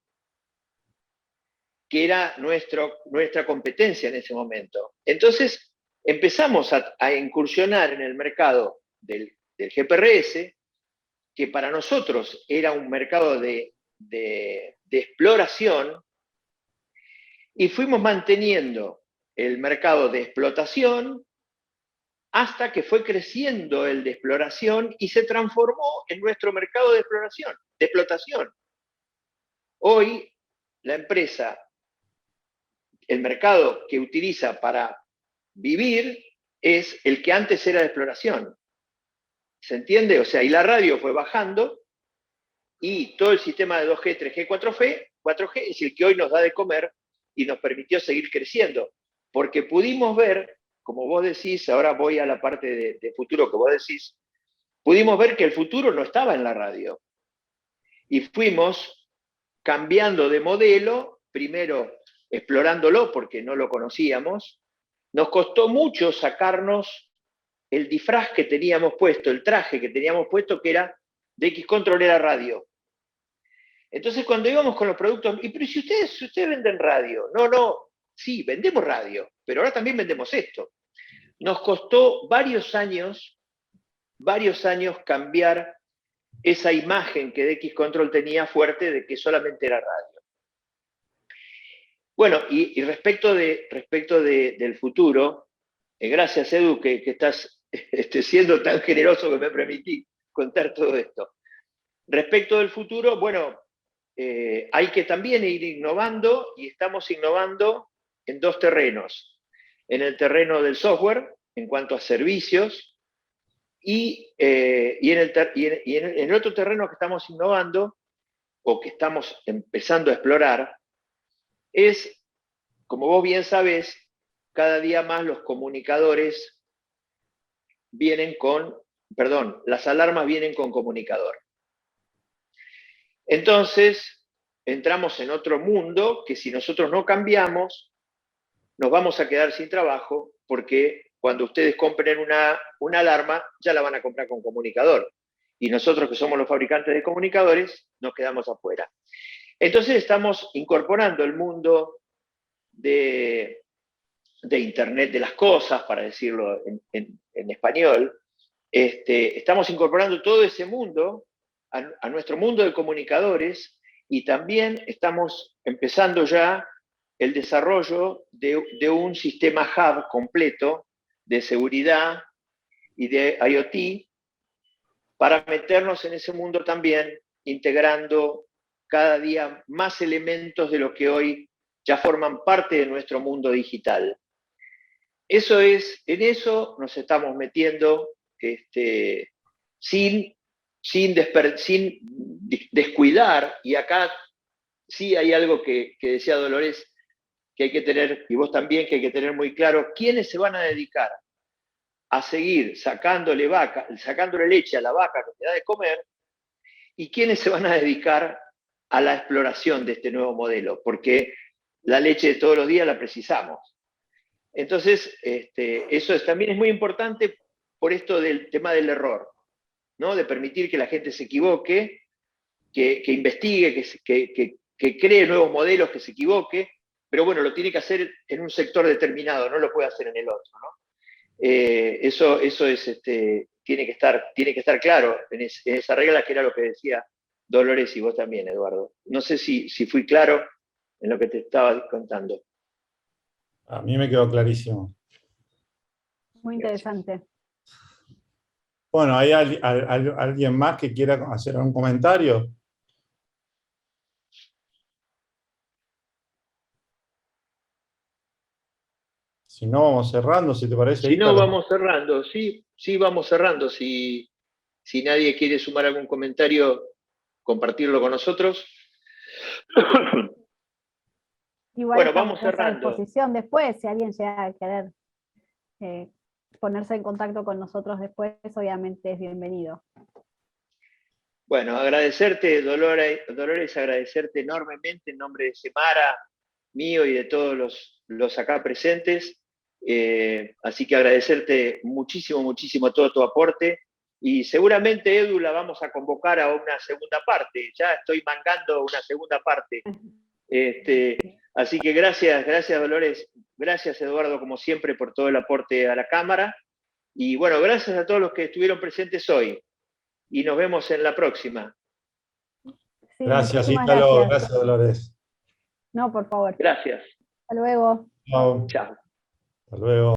que era nuestra competencia en ese momento. Entonces, empezamos a incursionar en el mercado del GPRS, que para nosotros era un mercado de exploración, y fuimos manteniendo el mercado de explotación hasta que fue creciendo el de exploración y se transformó en nuestro mercado de explotación. Hoy, la empresa, el mercado que utiliza para vivir es el que antes era de exploración. ¿Se entiende? O sea, y la radio fue bajando y todo el sistema de 2G, 3G, 4G es el que hoy nos da de comer y nos permitió seguir creciendo. Porque pudimos ver, como vos decís, ahora voy a la parte de futuro que vos decís, pudimos ver que el futuro no estaba en la radio. Y fuimos cambiando de modelo, primero explorándolo porque no lo conocíamos, nos costó mucho sacarnos el disfraz que teníamos puesto, el traje que teníamos puesto, que era de X-Control, era radio. Entonces cuando íbamos con los productos, pero si ustedes venden radio, no, sí, vendemos radio, pero ahora también vendemos esto. Nos costó varios años cambiar esa imagen que DX Control tenía fuerte de que solamente era radio. Bueno, y respecto del futuro, gracias Edu que estás siendo tan generoso que me permití contar todo esto. Respecto del futuro, bueno, hay que también ir innovando, y estamos innovando en dos terrenos. En el terreno del software, en cuanto a servicios, y en el otro terreno que estamos innovando, o que estamos empezando a explorar, es, como vos bien sabés, cada día más los comunicadores las alarmas vienen con comunicador. Entonces, entramos en otro mundo que si nosotros no cambiamos, nos vamos a quedar sin trabajo, porque cuando ustedes compren una alarma, ya la van a comprar con comunicador. Y nosotros, que somos los fabricantes de comunicadores, nos quedamos afuera. Entonces estamos incorporando el mundo de Internet de las cosas, para decirlo en español. Estamos incorporando todo ese mundo a nuestro mundo de comunicadores, y también estamos empezando ya el desarrollo de un sistema hub completo de seguridad y de IoT para meternos en ese mundo también, integrando cada día más elementos de lo que hoy ya forman parte de nuestro mundo digital. En eso nos estamos metiendo sin descuidar, y acá sí hay algo que decía Dolores, que hay que tener, y vos también, que hay que tener muy claro, quiénes se van a dedicar a seguir sacándole leche a la vaca que te da de comer, y quiénes se van a dedicar a la exploración de este nuevo modelo, porque la leche de todos los días la precisamos. Entonces, eso también es muy importante por esto del tema del error, ¿no? De permitir que la gente se equivoque, que investigue, que cree nuevos modelos, que se equivoque, pero bueno, lo tiene que hacer en un sector determinado, no lo puede hacer en el otro, ¿no? Eso es, tiene que estar claro en esa regla, que era lo que decía Dolores y vos también, Eduardo. No sé si fui claro en lo que te estaba contando. A mí me quedó clarísimo. Muy interesante. Bueno, ¿hay alguien más que quiera hacer algún comentario? Si no, vamos cerrando, si te parece. Si no, Ítalo. vamos cerrando. Sí, vamos cerrando. Si nadie quiere sumar algún comentario, compartirlo con nosotros. Igual bueno, estamos vamos a cerrando. disposición después, si alguien llega a querer ponerse en contacto con nosotros después, obviamente es bienvenido. Bueno, agradecerte, Dolores, agradecerte enormemente en nombre de Semara, mío y de todos los acá presentes. Así que agradecerte muchísimo, muchísimo todo tu aporte. Y seguramente, Edu, la vamos a convocar a una segunda parte. Ya estoy mangando una segunda parte. Así que gracias, Dolores. Gracias, Eduardo, como siempre, por todo el aporte a la Cámara. Y bueno, gracias a todos los que estuvieron presentes hoy. Y nos vemos en la próxima. Sí, Gracias, muchísimas Ítalo. gracias. Gracias, Dolores. No, por favor. Gracias. Hasta luego. Chao. Chao. Hasta luego.